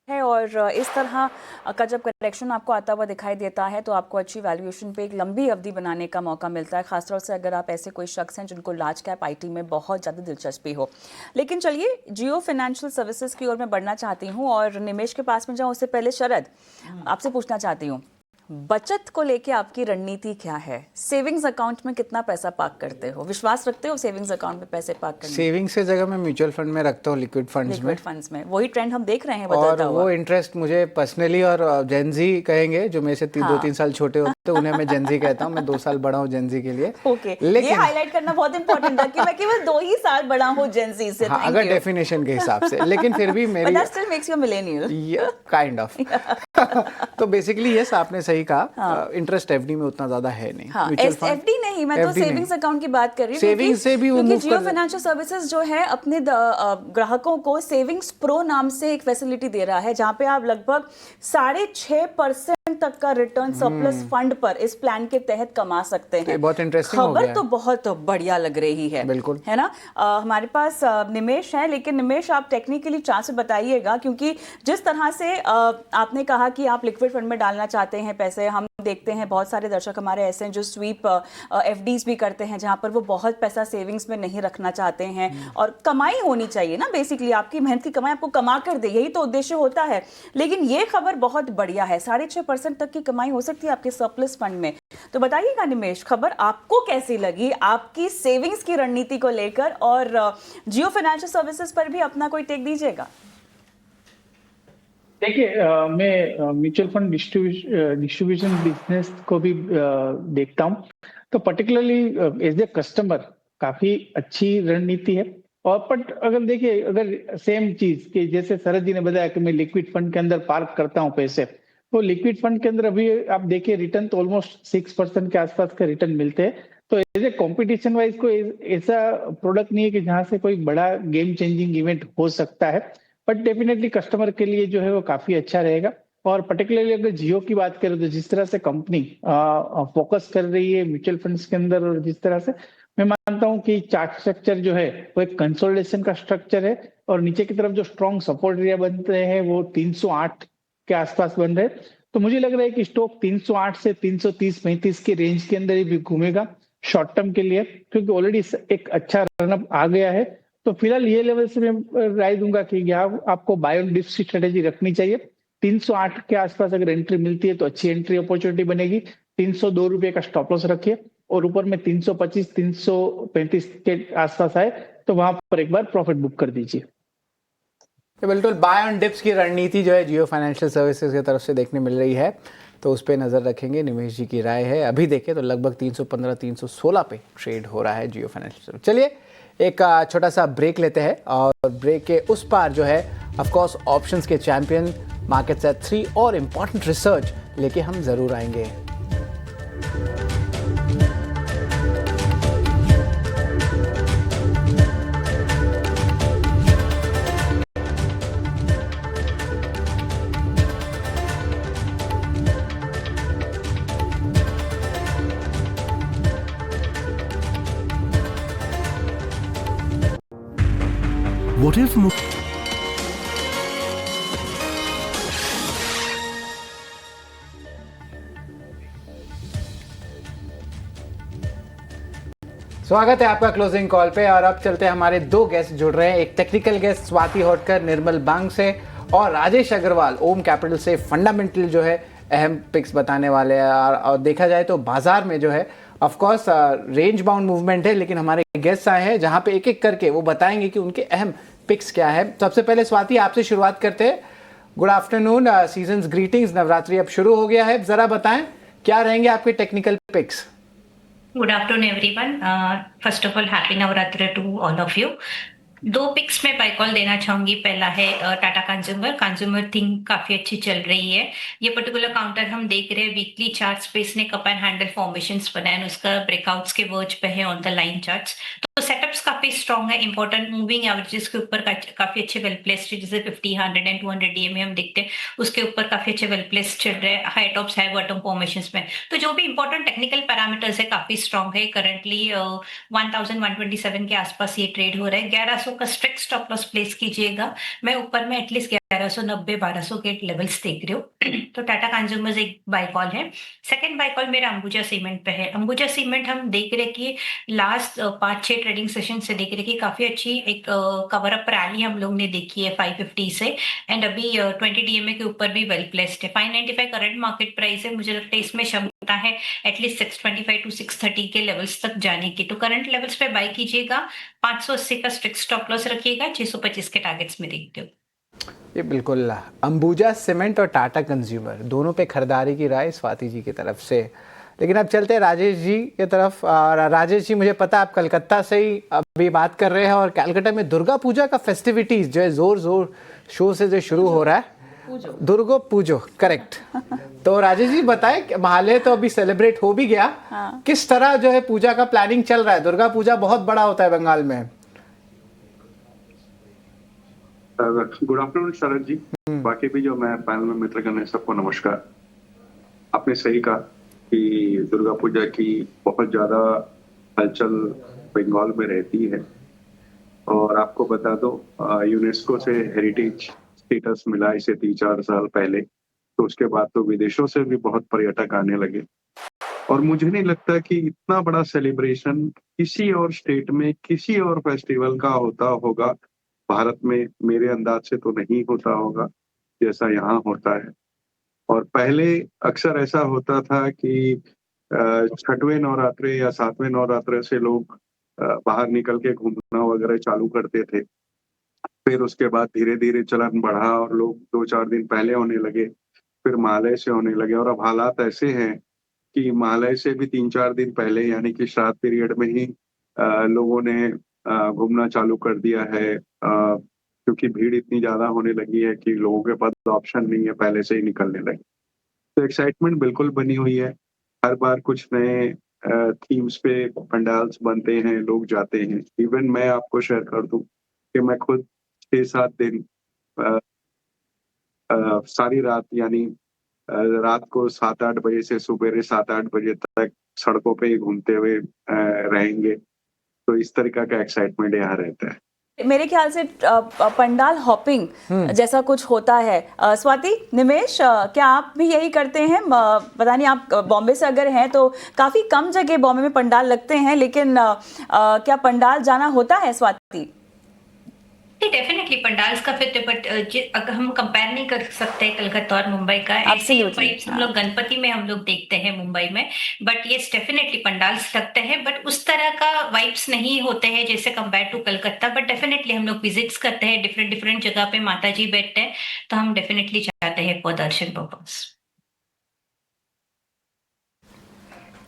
और इस तरह का जब करेक्शन आपको आता हुआ दिखाई देता है तो आपको अच्छी वैल्यूएशन पे एक लंबी अवधि बनाने का मौका मिलता है, खासतौर से अगर आप ऐसे कोई शख्स हैं जिनको लार्ज कैप आईटी में बहुत ज़्यादा दिलचस्पी हो। लेकिन चलिए जियो फाइनेंशियल सर्विसेज की ओर मैं बढ़ना चाहती हूँ और निमेश के पास में जाऊँ उससे पहले शरद आपसे पूछना चाहती हूँ, बचत को लेके आपकी रणनीति क्या है? सेविंग्स अकाउंट में कितना पैसा पार्क करते हो? विश्वास रखते हो सेविंग्स अकाउंट में पैसे पार्क करने? सेविंग्स से जगह मैं म्यूचुअल फंड में रखता हूँ, लिक्विड फंड्स में। फंड्स में वही ट्रेंड हम देख रहे हैं और बदलता हुआ। वो इंटरेस्ट मुझे पर्सनली, और जेंजी कहेंगे जो मेरे से 2-3 साल छोटे होते हैं, उन्हें मैं जेंजी कहता हूँ। मैं 2 साल बड़ा हूँ जेंजी के लिए। ओके, लेकिन ये हाईलाइट करना बहुत इंपॉर्टेंट है कि मैं केवल 2 ही साल बड़ा हूँ जेंजी से। हाँ, अगर डेफिनेशन के हिसाब से, लेकिन फिर भी मेरी But that still makes you a millennial. Kind of तो बेसिकली यस, आपने सही कहा। इंटरेस्ट एफडी में उतना ज्यादा है नहीं। हाँ, म्यूचुअल फंड एफडी नहीं, मैं तो FD नहीं। सेविंग्स अकाउंट की बात कर रही हूँ। सेविंग्स से भी वो क्योंकि move जियो कर- फाइनेंशियल सर्विसेज जो है अपने ग्राहकों को सेविंग्स प्रो नाम से एक फैसिलिटी दे रहा है, जहां पे आप लगभग 6.5% तक का रिटर्न सरप्लस फंड पर इस प्लान के तहत कमा सकते हैं। बहुत इंटरेस्टिंग हो गया खबर है। तो बहुत बढ़िया लग रही है, बिल्कुल, है ना। हमारे पास निमेश है, लेकिन निमेश आप टेक्निकली चाह से बताइएगा, क्योंकि जिस तरह से आपने कहा कि आप लिक्विड फंड में डालना चाहते हैं पैसे, हम देखते हैं बहुत सारे दर्शक हमारे ऐसे हैं जो स्वीप एफडीज भी करते हैं, जहां पर वो बहुत पैसा सेविंग्स में नहीं रखना चाहते हैं। और कमाई होनी चाहिए ना, बेसिकली आपकी मेहनत की कमाई आपको कमा कर दे, यही तो उद्देश्य होता है। लेकिन ये खबर बहुत बढ़िया है, 6.5% तक की कमाई हो सकती है आपके सरप्लस फंड में। तो बताइएगा निमेश, खबर आपको कैसी लगी, आपकी सेविंग्स की रणनीति को लेकर, और जियो फाइनेंशियल सर्विसेज पर भी अपना कोई टेक दीजिएगा। देखिए, मैं म्यूचुअल फंड डिस्ट्रीब्यूशन बिजनेस को भी देखता हूँ, तो पर्टिकुलरली एज ए कस्टमर काफी अच्छी रणनीति है। और बट अगर देखिए, अगर सेम चीज कि जैसे शरद जी ने बताया कि मैं लिक्विड फंड के अंदर पार्क करता हूँ पैसे, तो लिक्विड फंड के अंदर अभी आप देखिए रिटर्न तो ऑलमोस्ट 6% के आसपास का रिटर्न मिलते हैं। तो एज ए कॉम्पिटिशन वाइज कोई ऐसा प्रोडक्ट नहीं है कि जहां से कोई बड़ा गेम चेंजिंग इवेंट हो सकता है, बट डेफिनेटली कस्टमर के लिए जो है वो काफी अच्छा रहेगा। और पर्टिकुलरली अगर जियो की बात करें, तो जिस तरह से कंपनी फोकस कर रही है म्यूचुअल फंड्स के अंदर, और जिस तरह से मैं मानता हूं कि चार्ट स्ट्रक्चर जो है वो एक कंसोलिडेशन का स्ट्रक्चर है, और नीचे की तरफ जो स्ट्रॉन्ग सपोर्ट एरिया बन रहे हैं वो 308 के आसपास बन रहे हैं। तो मुझे लग रहा है कि स्टॉक 308 से 330-35 के रेंज के अंदर ही भी घूमेगा शॉर्ट टर्म के लिए, क्योंकि ऑलरेडी एक अच्छा रनअप आ गया है। तो फिलहाल ये लेवल से मैं राय दूंगा कि यहाँ आपको बाय ऑन डिप स्ट्रेटेजी रखनी चाहिए। 308 के आसपास अगर एंट्री मिलती है तो अच्छी एंट्री अपॉर्चुनिटी बनेगी। 302 रुपए का स्टॉप लॉस रखिए, और ऊपर में 325-335 के आसपास आए तो वहां पर एक बार प्रॉफिट बुक कर दीजिए। बिल्कुल, बाय ऑन डिप्स की रणनीति जो है जियो फाइनेंशियल सर्विसेज की तरफ से देखने मिल रही है, तो उस पर नज़र रखेंगे। निमेश जी की राय है, अभी देखें तो लगभग 315-316 पे ट्रेड हो रहा है जियो फाइनेंशियल सर्विस। चलिए एक छोटा सा ब्रेक लेते हैं, और ब्रेक के उस पार जो है ऑफ कोर्स ऑप्शंस के चैंपियन मार्केट्स एट 3 और इम्पॉर्टेंट रिसर्च लेके हम ज़रूर आएंगे। What if स्वागत है आपका क्लोजिंग कॉल पे, और अब चलते हैं, हमारे 2 गेस्ट जुड़ रहे हैं। एक टेक्निकल गेस्ट स्वाति होटकर निर्मल बांग से, और राजेश अग्रवाल ओम कैपिटल से फंडामेंटल जो है अहम पिक्स बताने वाले हैं। और देखा जाए तो बाजार में जो है of course range bound movement है, लेकिन हमारे गेस्ट आए हैं जहां पे एक एक करके वो बताएंगे कि उनके अहम पिक्स क्या है। सबसे पहले स्वाति आपसे शुरुआत करते हैं। Good afternoon, seasons greetings, Navratri अब शुरू हो गया है, जरा बताएं क्या रहेंगे आपके technical picks. Good afternoon, everyone. First of all, happy Navaratri to all of you. 2 pics में बाय कॉल देना चाहूंगी। पहला है टाटा कंज्यूमर थिंग काफी अच्छी चल रही है। ये पर्टिकुलर काउंटर हम देख रहे हैं वीकली चार्ट्स पे, इसने कप एंड हैंडल फॉर्मेशंस बनाए, उसका ब्रेकआउट्स के वर्ज पे है ऑन द लाइन चार्ट्स। तो सेटअप्स काफी स्ट्रॉन्ग है, इंपॉर्टेंट मूविंग एवरेजेस के ऊपर काफी अच्छे वेल प्लेस्ड है, जैसे 50, 100 एंड 200 डीएमए हम देखते हैं, उसके ऊपर काफी अच्छे वेल प्लेस्ड चल रहे हैं, high tops high bottom formations में। तो जो भी इंपॉर्टेंट टेक्निकल पैरामीटर्स है काफी स्ट्रॉन्ग है। करंटली 1127 के आसपास ये ट्रेड हो रहा है। 1100 का स्ट्रिक्ट स्टॉप लॉस प्लेस कीजिएगा। मैं ऊपर में एटलीस्ट 1190-1200 के लेवल्स देख रहे हो तो टाटा कंज्यूमर्स एक बाय कॉल है। सेकंड बाय कॉल मेरा अंबुजा सीमेंट पे है। अंबुजा सीमेंट हम देख रहे कि लास्ट 5-6 ट्रेडिंग सेशन से देख रहे कि काफी अच्छी एक कवर अप रैली हम लोग ने देखी है 550 से, एंड अभी 20 डीएमए के ऊपर भी वेल प्लेस्ड है। 595 करंट मार्केट प्राइस है, मुझे लगता है इसमें क्षमता है एटलीस्ट 625 टू 630 के लेवल्स तक जाने की। तो करंट लेवल्स पे बाय कीजिएगा, 580 का स्ट्रिक्ट स्टॉप लॉस रखिएगा, 625 के टारगेट्स में देखते हो। ये बिल्कुल अंबुजा सीमेंट और टाटा कंज्यूमर दोनों पे खरीदारी की राय स्वाति जी की तरफ से। लेकिन अब चलते हैं राजेश जी की तरफ। और राजेश जी, मुझे पता है आप कलकत्ता से ही अभी बात कर रहे हैं और कलकत्ता में दुर्गा पूजा का फेस्टिविटीज जो है जोर शो से जो शुरू हो रहा है, दुर्गा पूजो, करेक्ट। तो राजेश जी बताएं, महालय तो अभी सेलिब्रेट हो भी गया, हाँ। किस तरह जो है पूजा का प्लानिंग चल रहा है? दुर्गा पूजा बहुत बड़ा होता है बंगाल में। गुड आफ्टरनून शरद जी, बाकी भी जो मैं पैनल में मित्रगण है सबको नमस्कार। आपने सही कहा कि दुर्गा पूजा की बहुत ज्यादा हलचल बंगाल में रहती है, और आपको बता दो यूनेस्को से हेरिटेज स्टेटस मिला इसे 3-4 साल पहले, तो उसके बाद तो विदेशों से भी बहुत पर्यटक आने लगे। और मुझे नहीं लगता कि इतना बड़ा सेलिब्रेशन किसी और स्टेट में किसी और फेस्टिवल का होता होगा भारत में। मेरे अंदाज से तो नहीं होता होगा जैसा यहाँ होता है। और पहले अक्सर ऐसा होता था कि छठवें नवरात्रे या 7वें नवरात्रे से लोग बाहर निकल के घूमना वगैरह चालू करते थे। फिर उसके बाद धीरे धीरे चलन बढ़ा और लोग 2-4 दिन पहले होने लगे, फिर महालय से होने लगे, और अब हालात ऐसे हैं कि महालय से भी 3-4 दिन पहले यानी कि श्राद्ध पीरियड में ही लोगों ने घूमना चालू कर दिया है, क्योंकि भीड़ इतनी ज्यादा होने लगी है कि लोगों के पास ऑप्शन नहीं है, पहले से ही निकलने लगे। तो एक्साइटमेंट बिल्कुल बनी हुई है। हर बार कुछ नए थीम्स पे पंडाल्स बनते हैं, लोग जाते हैं। इवन मैं आपको शेयर कर दूं कि मैं खुद 6-7 दिन सारी रात यानी रात को 7-8 बजे से सुबह 7-8 बजे तक सड़कों पे ही घूमते हुए रहेंगे। तो इस तरीका का एक्साइटमेंट यहाँ रहता है। मेरे ख्याल से पंडाल हॉपिंग जैसा कुछ होता है। स्वाति, निमेश, क्या आप भी यही करते हैं? पता नहीं, आप बॉम्बे से अगर हैं तो काफी कम जगह बॉम्बे में पंडाल लगते हैं, लेकिन क्या पंडाल जाना होता है स्वाति? डेफिनेटली पंडाल्स का फिर बट अगर हम कंपेयर नहीं कर सकते कलकत्ता और मुंबई का, ऐसे वाइब्स हम लोग गणपति में हम लोग देखते हैं मुंबई में, बट यस डेफिनेटली पंडाल्स लगते हैं, बट उस तरह का वाइब्स नहीं होते हैं जैसे compare to Calcutta. But definitely हम लोग विजिट्स करते हैं, डिफरेंट जगह पे माता जी बैठते हैं, तो हम डेफिनेटली जाते हैं फॉर दर्शन पर्पस।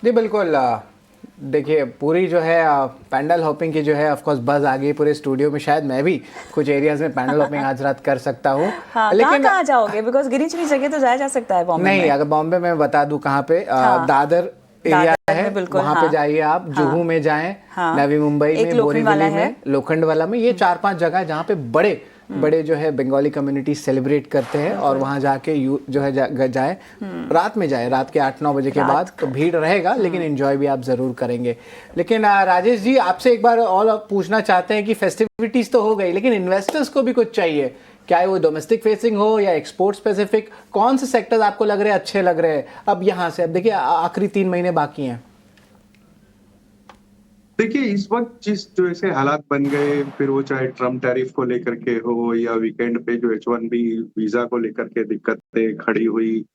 जी बिल्कुल। देखिए, पूरी जो है पैंडल हॉपिंग की जो है ऑफ कोर्स बज आ गई पूरे स्टूडियो में। शायद मैं भी कुछ एरियाज में पैंडल हॉपिंग आज रात कर सकता हूँ। हाँ, लेकिन कहाँ जाओगे? बिकॉज गिनी चुनी जगह तो जाया जा सकता है बॉम्बे नहीं में। अगर बॉम्बे में बता दूं कहाँ पे, दादर एरिया है, वहाँ पे जाइए आप। जुहू में जाएं, नवी मुंबई में, बोरीवली में, लोखंड वाला में, ये 4-5 जगह है जहाँ पे बड़े जो है बंगाली कम्युनिटी सेलिब्रेट करते हैं। और वहाँ जाके जो है जाए, रात में जाए, रात के 8-9 बजे के बाद, तो भीड़ रहेगा लेकिन एंजॉय भी आप जरूर करेंगे। लेकिन राजेश जी, आपसे एक बार और पूछना चाहते हैं कि फेस्टिविटीज तो हो गई, लेकिन इन्वेस्टर्स को भी कुछ चाहिए, क्या वो डोमेस्टिक फेसिंग हो या एक्सपोर्ट स्पेसिफिक, कौन से सेक्टर्स आपको लग रहे हैं अच्छे लग रहे हैं अब यहाँ से? अब देखिए आखिरी 3 महीने बाकी हैं। देखिए, इस वक्त जिस जो ऐसे हालात बन गए, फिर वो चाहे ट्रम्प टैरिफ को लेकर के हो या वीकेंड पे जो H1B वीजा को लेकर के दिक्कतें खड़ी हुई,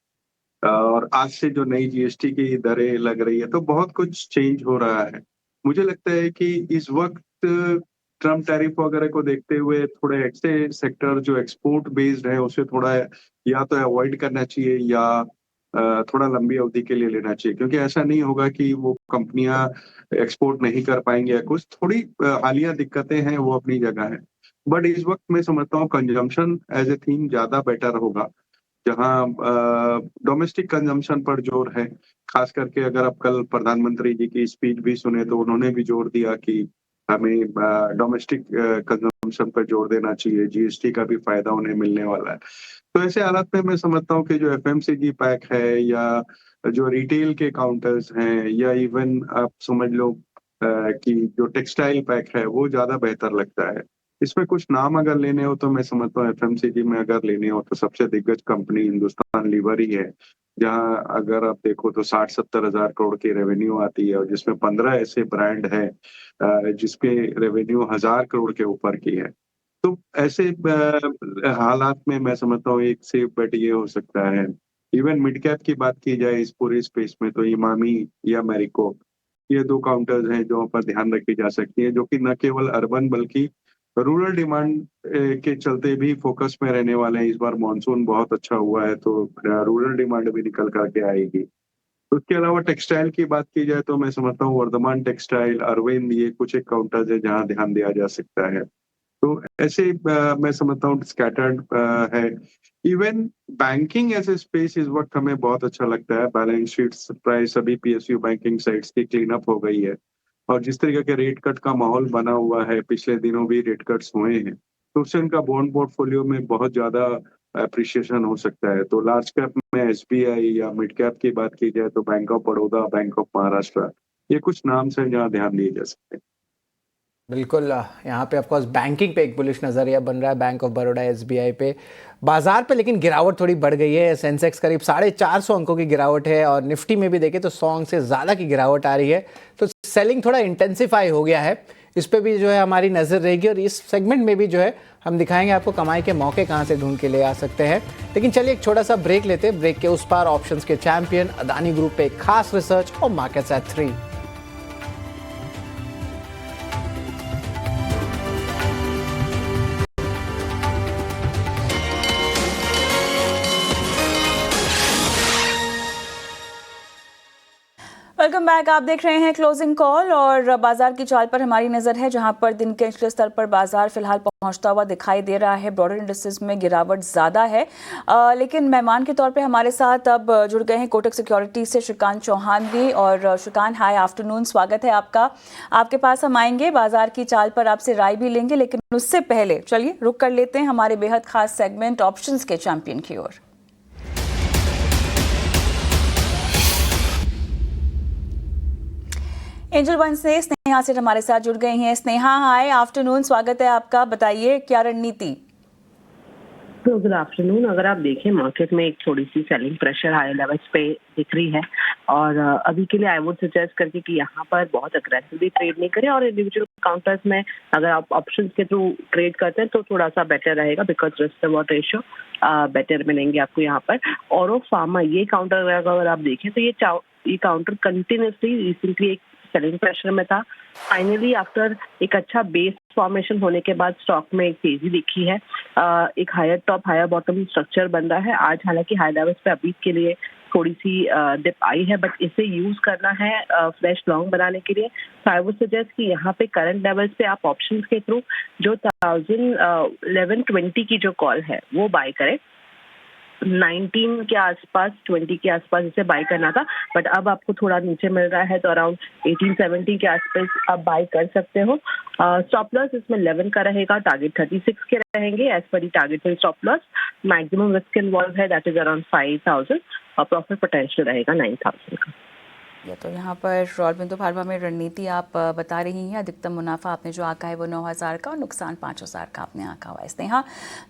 और आज से जो नई जीएसटी की दरें लग रही है, तो बहुत कुछ चेंज हो रहा है। मुझे लगता है कि इस वक्त ट्रम्प टैरिफ वगैरह को देखते हुए थोड़े ऐसे सेक्टर जो एक्सपोर्ट बेस्ड है उसे थोड़ा या तो अवॉइड करना चाहिए या थोड़ा लंबी अवधि के लिए लेना चाहिए, क्योंकि ऐसा नहीं होगा कि वो कंपनियां एक्सपोर्ट नहीं कर पाएंगे या कुछ। थोड़ी हालिया दिक्कतें हैं, वो अपनी जगह है, बट इस वक्त मैं समझता हूँ कंजम्पशन एज ए थीम ज्यादा बेटर होगा, जहां डोमेस्टिक कंजम्पशन पर जोर है। खास करके अगर आप कल प्रधानमंत्री जी की स्पीच भी सुने तो उन्होंने भी जोर दिया कि हमें डोमेस्टिक कंजम्पशन पर जोर देना चाहिए, जीएसटी का भी फायदा उन्हें मिलने वाला है। तो ऐसे हालात में मैं समझता हूँ कि जो एफएमसीजी पैक है या जो रिटेल के काउंटर्स हैं या इवन आप समझ लो कि जो टेक्सटाइल पैक है वो ज्यादा बेहतर लगता है। इसमें कुछ नाम अगर लेने हो तो मैं समझता हूँ एफएमसीजी में अगर लेने हो तो सबसे दिग्गज कंपनी हिंदुस्तान लीवर ही है, जहां अगर आप देखो तो 60-70 हजार करोड़ की रेवेन्यू आती है और जिसमें 15 ऐसे ब्रांड है जिसपे रेवेन्यू 1000 करोड़ के ऊपर की है। तो ऐसे हालात में मैं समझता हूँ एक सेफ बेट ये हो सकता है। इवन मिड कैप की बात की जाए इस पूरे स्पेस में तो इमामी या मैरिको, ये दो काउंटर्स हैं जो पर ध्यान रखी जा सकती है, जो कि न केवल अर्बन बल्कि रूरल डिमांड के चलते भी फोकस में रहने वाले हैं। इस बार मानसून बहुत अच्छा हुआ है तो रूरल डिमांड भी निकल करके आएगी। उसके अलावा टेक्सटाइल की बात की जाए तो मैं समझता हूँ वर्धमान टेक्सटाइल, अरविंद, ये कुछ एक काउंटर्स है जहां ध्यान दिया जा सकता है। तो ऐसे मैं समझता हूँ स्कैटर्ड है। Even banking as a space इस वक्त हमें बहुत अच्छा लगता है। बैलेंस शीट प्राय सभी पीएसयू बैंकिंग साइट्स की क्लीन अप हो गई है और जिस तरीके के रेट कट का माहौल बना हुआ है, पिछले दिनों भी रेट कट्स हुए हैं, तो उससे उनका बॉन्ड पोर्टफोलियो में बहुत ज्यादा अप्रिशिएशन हो सकता है। तो लार्ज कैप में एसबीआई या मिड कैप की बात की जाए तो bank of Baroda, bank of Maharashtra, ये कुछ नाम हैं जहाँ ध्यान दिए जा सकते हैं। बिल्कुल, यहाँ पे ऑफकोर्स बैंकिंग पे एक बुलिश नज़रिया बन रहा है, बैंक ऑफ बड़ौदा, एसबीआई पे। बाजार पे लेकिन गिरावट थोड़ी बढ़ गई है। सेंसेक्स करीब 450 अंकों की गिरावट है और निफ्टी में भी देखें तो 100 अंक से ज़्यादा की गिरावट आ रही है। तो सेलिंग थोड़ा इंटेंसिफाई हो गया है, इस पर भी जो है हमारी नज़र रहेगी और इस सेगमेंट में भी जो है हम दिखाएंगे आपको कमाई के मौके कहाँ से ढूंढ के ले आ सकते हैं। लेकिन चलिए एक छोटा सा ब्रेक लेते हैं। ब्रेक के उस पार ऑप्शंस के चैंपियन अदानी ग्रुप पे खास रिसर्च और मार्केट्स एट 3। Welcome back. आप देख रहे हैं क्लोजिंग कॉल और बाजार की चाल पर हमारी नजर है, जहां पर दिन के निचले स्तर पर बाजार फिलहाल पहुंचता हुआ दिखाई दे रहा है। ब्रॉडर इंडस्ट्रीज में गिरावट ज़्यादा है, लेकिन मेहमान के तौर पे हमारे साथ अब जुड़ गए हैं कोटक सिक्योरिटी से श्रीकांत चौहान भी। और श्रीकांत, हाय आफ्टरनून, स्वागत है आपका। आपके पास हम आएंगे, बाजार की चाल पर आपसे राय भी लेंगे, लेकिन उससे पहले चलिए रुक कर लेते हैं हमारे बेहद खास सेगमेंट ऑप्शंस के चैंपियन की ओर। एंजल वन से स्नेहा से हमारे साथ जुड़ गई हैं। स्नेहा, हाय आफ्टरनून, स्वागत है आपका। बताइए क्या रणनीति? तो गुड आफ्टरनून। अगर आप देखें मार्केट में एक थोड़ी सी सेलिंग प्रेशर हाई लेवल्स पे दिख रही है और अभी के लिए आई वुड सजेस्ट करके कि यहाँ पर बहुत अग्रेसिवली ट्रेड नहीं करें और इंडिविजुअल काउंटर्स में अगर आप ऑप्शंस के थ्रू ट्रेड करते हैं तो थोड़ा सा बेटर रहेगा, because risk reward ratio better मिलेंगे आपको यहाँ पर। औरो फार्मा ये काउंटर अगर आप देखें तो ये काउंटर कंटिन्यूसली रिसेंटली एक सेलिंग प्रेशर में था। फाइनली आफ्टर एक अच्छा बेस फॉर्मेशन होने के बाद स्टॉक में एक तेजी दिखी है, एक higher top higher bottom structure बन रहा है। आज हालांकि हाई लेवल्स पे अभी के लिए थोड़ी सी डिप आई है, बट इसे यूज करना है फ्रेश लॉन्ग बनाने के लिए। तो आई वुड सजेस्ट कि यहाँ पे करंट लेवल्स पे आप ऑप्शंस के थ्रू जो 1120 की जो कॉल है वो बाय करें। 19 के आसपास 20 के आसपास इसे बाय करना था, बट अब आपको थोड़ा नीचे मिल रहा है तो अराउंड 1870 के आसपास आप बाय कर सकते हो। स्टॉप लॉस इसमें 11 का रहेगा, टारगेट 36 के रहेंगे एज पर टारगेट में stop loss. Maximum risk involve है, दैट इज अराउंड 5000 और प्रॉफिट पोटेंशियल रहेगा 9000 का। या तो यहाँ पर औरबिंदु फार्मा में रणनीति आप बता रही हैं, अधिकतम मुनाफा आपने जो आका है वो 9000 का और नुकसान 5000 का आपने आका हुआ है। स्नेहा,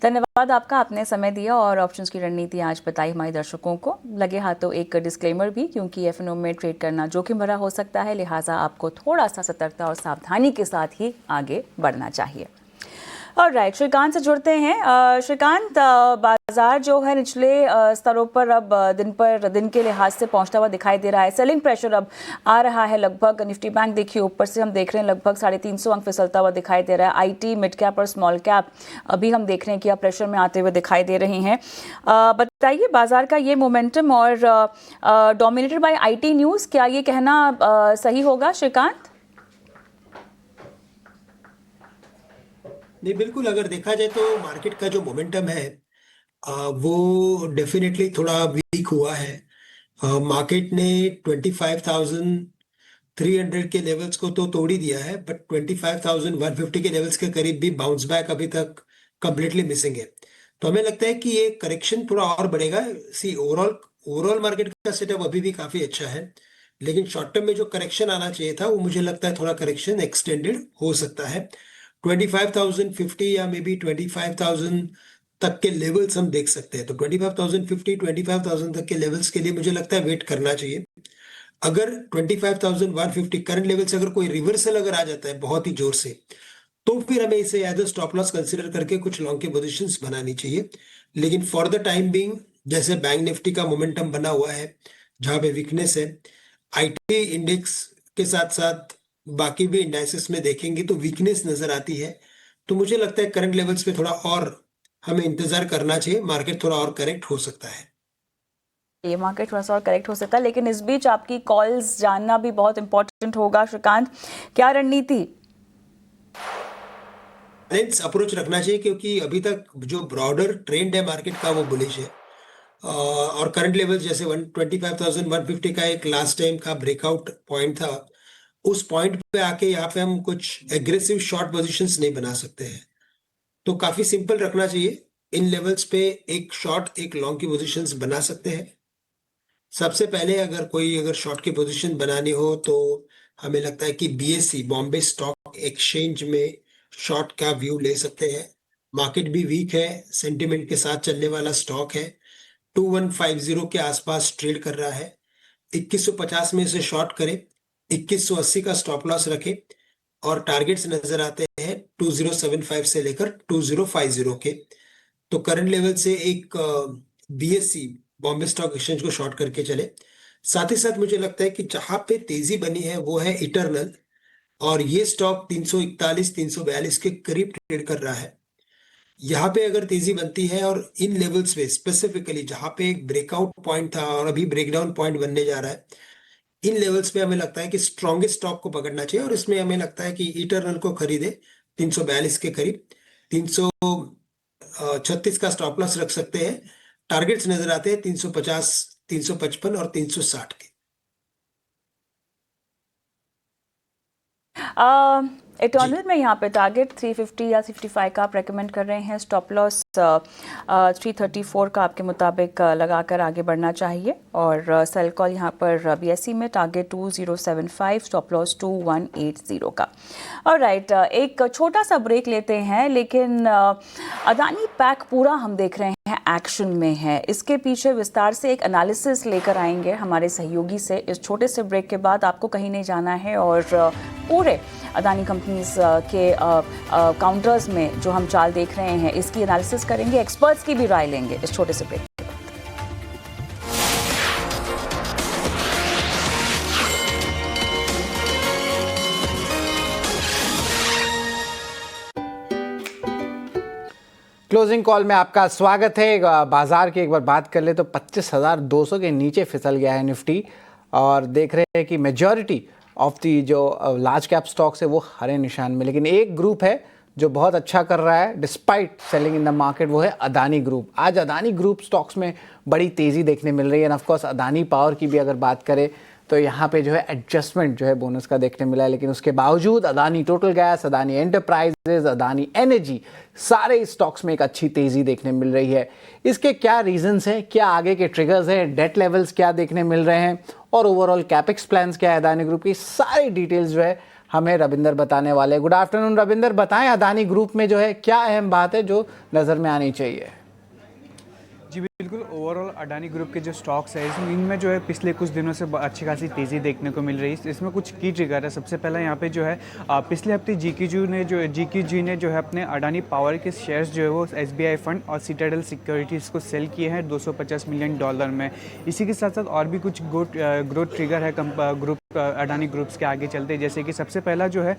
धन्यवाद आपका, आपने समय दिया और ऑप्शंस की रणनीति आज बताई हमारे दर्शकों को। लगे हाथों एक डिस्क्लेमर भी, क्योंकि एफएनओ में ट्रेड करना जोखिम भरा हो सकता है, लिहाजा आपको थोड़ा सा सतर्कता और सावधानी के साथ ही आगे बढ़ना चाहिए। ऑलराइट, श्रीकांत से जुड़ते हैं। श्रीकांत, बाजार जो है निचले स्तरों पर अब दिन के लिहाज से पहुंचता हुआ दिखाई दे रहा है। सेलिंग प्रेशर अब आ रहा है लगभग। निफ्टी बैंक देखिए ऊपर से हम देख रहे हैं लगभग 350 अंक फिसलता हुआ दिखाई दे रहा है। आईटी, मिड कैप और स्मॉल कैप अभी हम देख रहे हैं कि अब प्रेशर में आते हुए दिखाई दे रही हैं। बताइए बाजार का ये मोमेंटम और डोमिनेटेड बाय आईटी न्यूज़, क्या ये कहना सही होगा श्रीकांत? नहीं, बिल्कुल। अगर देखा जाए तो मार्केट का जो मोमेंटम है वो डेफिनेटली थोड़ा वीक हुआ है। मार्केट ने 25,300 के लेवल्स को तो तोड़ ही दिया है, बट 25,150 के लेवल्स के करीब भी बाउंस बैक अभी तक कंप्लीटली मिसिंग है। तो हमें लगता है कि ये करेक्शन थोड़ा और बढ़ेगा। ओवरऑल मार्केट का सेटअप अभी भी काफी अच्छा है, लेकिन शॉर्ट टर्म में जो करेक्शन आना चाहिए था वो मुझे लगता है थोड़ा करेक्शन एक्सटेंडेड हो सकता है। 25,050 या मे बी 25,000 तक के लेवल्स हम देख सकते हैं। तो 25,050 25,000 तक के लेवल्स के लिए मुझे लगता है वेट करना चाहिए। अगर 25,150 करंट लेवल से अगर कोई रिवर्सल अगर आ जाता है बहुत ही जोर से, तो फिर हमें इसे as a stop loss consider करके कुछ लॉन्ग की पोजीशंस बनानी चाहिए। लेकिन फॉर द टाइम बीइंग, जैसे बैंक निफ्टी का मोमेंटम बना हुआ है जहां पे वीकनेस है, आईटी इंडेक्स के साथ साथ बाकी भी इंडाइसेस में देखेंगे तो वीकनेस नजर आती है। तो मुझे लगता है करंट लेवल्स पे थोड़ा और हमें इंतजार करना चाहिए, मार्केट थोड़ा और करेक्ट हो सकता है। ये मार्केट थोड़ा सा और करेक्ट हो सकता है, लेकिन इस बीच आपकी कॉल्स जानना भी बहुत इंपॉर्टेंट होगा। श्रीकांत, क्या रणनीति? बैलेंस अप्रोच रखना चाहिए क्योंकि अभी तक जो ब्रॉडर ट्रेंड है मार्केट का वो बुलिश है। और करंट लेवल जैसे 25,150 का एक लास्ट टाइम का ब्रेकआउट पॉइंट था, उस पॉइंट पे आके यहाँ पे हम कुछ एग्रेसिव शॉर्ट पोजीशंस नहीं बना सकते हैं। तो काफी सिंपल रखना चाहिए। इन लेवल्स पे एक शॉर्ट एक लॉन्ग की पोजीशंस बना सकते हैं। सबसे पहले अगर शॉर्ट की पोजीशन बनानी हो तो हमें लगता है कि बीएसई बॉम्बे स्टॉक एक्सचेंज में शॉर्ट का व्यू ले सकते हैं। मार्केट भी वीक है, सेंटिमेंट के साथ चलने वाला स्टॉक है, 2150 के आसपास ट्रेड कर रहा है। 2150 में से शॉर्ट करें, 2180 का स्टॉप लॉस रखें और टारगेट्स नजर आते हैं 2075 से लेकर 2050 के। तो करंट लेवल से एक बीएसई बॉम्बे स्टॉक एक्सचेंज को शॉर्ट करके चले। साथ ही साथ मुझे लगता है कि जहां पे तेजी बनी है वो है इटर्नल, और ये स्टॉक 341 342 के करीब ट्रेड कर रहा है। यहाँ पे अगर तेजी बनती है और इन लेवल्स पे स्पेसिफिकली जहां पे एक ब्रेकआउट पॉइंट था और अभी ब्रेकडाउन पॉइंट बनने जा रहा है, इन लेवल्स पे हमें लगता है कि स्ट्रॉन्गेस्ट स्टॉक को पकड़ना चाहिए और इसमें हमें लगता है कि इटर्नल को खरीदे 342 के करीब। 336 का स्टॉप लॉस रख सकते हैं। टारगेट्स नजर आते हैं 350 355 और 360 के। इटर्नल में यहाँ पे टारगेट 350 या 55 का आप रेकमेंड कर रहे हैं। स्टॉप लॉस 334 का आपके मुताबिक लगाकर आगे बढ़ना चाहिए। और सेल कॉल यहाँ पर बीएसई में टारगेट 2075, स्टॉप लॉस 2180 का। ऑलराइट, एक छोटा सा ब्रेक लेते हैं, लेकिन अदानी पैक पूरा हम देख रहे हैं एक्शन में है। इसके पीछे विस्तार से एक एनालिसिस लेकर आएंगे हमारे सहयोगी से। इस छोटे से ब्रेक के बाद आपको कहीं नहीं जाना है और पूरे अदानी कंपनीज के काउंटर्स में जो हम चाल देख रहे हैं इसकी एनालिसिस करेंगे, एक्सपर्ट्स की भी राय लेंगे इस छोटे से ब्रेक के बाद। क्लोजिंग कॉल में आपका स्वागत है। बाजार की एक बार बात कर ले तो 25,200 के नीचे फिसल गया है निफ्टी, और देख रहे हैं कि मेजॉरिटी ऑफ दी जो लार्ज कैप स्टॉक्स है वो हरे निशान में। लेकिन एक ग्रुप है जो बहुत अच्छा कर रहा है despite selling in the market, वो है अदानी ग्रुप। आज अदानी ग्रुप स्टॉक्स में बड़ी तेज़ी देखने मिल रही है। End of course Adani power की भी अगर बात करें तो यहाँ पे जो है एडजस्टमेंट जो है बोनस का देखने मिला है। लेकिन उसके बावजूद Adani total gas, Adani enterprises, Adani energy, सारे स्टॉक्स में एक अच्छी तेज़ी देखने मिल रही है। इसके क्या रीजंस हैं, क्या आगे के ट्रिगर्स हैं, डेट लेवल्स क्या देखने मिल रहे हैं और ओवरऑल कैपेक्स प्लान्स क्या है अदानी ग्रुप की, सारी डिटेल्स जो है हमें रविंदर बताने वाले हैं। गुड आफ्टरनून रविंदर, बताएं अदानी ग्रुप में जो है क्या अहम बात है जो नज़र में आनी चाहिए। जी बिल्कुल, ओवरऑल अडानी ग्रुप के जो स्टॉक्स है इनमें जो है पिछले कुछ दिनों से अच्छी खासी तेज़ी देखने को मिल रही है। इसमें कुछ की ट्रिगर है। सबसे पहला यहाँ पे जो है पिछले हफ्ते जीक्यूजी ने जो है अपने अडानी पावर के शेयर्स जो है वो एसबीआई फंड और सिटाडेल सिक्योरिटीज़ को सेल किए हैं $250 मिलियन में। इसी के साथ साथ और भी कुछ ग्रोथ ट्रिगर है ग्रुप अडानी ग्रुप्स के आगे चलते, जैसे कि सबसे पहला जो है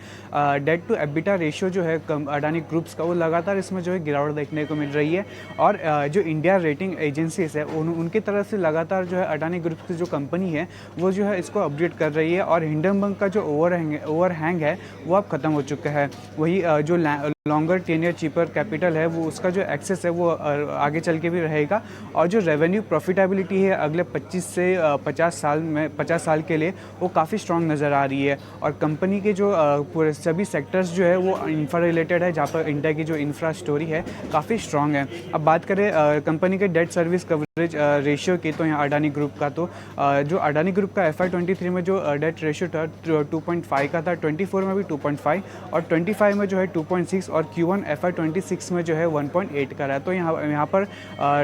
डेट टू एबिटा रेशियो जो है अडानी ग्रुप्स का, वो लगातार इसमें जो है गिरावट देखने को मिल रही है। और जो इंडिया रेटिंग एजेंसीज है उनकी तरफ से लगातार जो है अडानी ग्रुप्स की जो कंपनी है वो जो है इसको अपडेट कर रही है। और हिंडनबर्ग का जो ओवरहैंग है वो अब ख़त्म हो चुका है। वही जो लॉन्गर टेनियर चीपर कैपिटल है वो उसका जो एक्सेस है वो आगे चल के भी रहेगा, और जो रेवेन्यू प्रॉफिटेबिलिटी है अगले 25 से 50 साल के लिए वो काफ़ी स्ट्रॉन्ग नज़र आ रही है। और कंपनी के जो पूरे सभी सेक्टर्स जो है वो इंफ्रा रिलेटेड है, जहाँ पर इंडिया की जो इंफ्रा स्टोरी है काफ़ी स्ट्रॉन्ग है। अब बात करें कंपनी के डेट सर्विस कवरेज रेशियो की, तो यहाँ अडानी ग्रुप का तो जो अडानी ग्रुप का FY23 में जो डेट रेशियो था 2.5 का था, 24 में भी 2.5 और 25 में जो है 2.6 और Q1 FY26 में जो है 1.8 का रहा है। तो यहाँ पर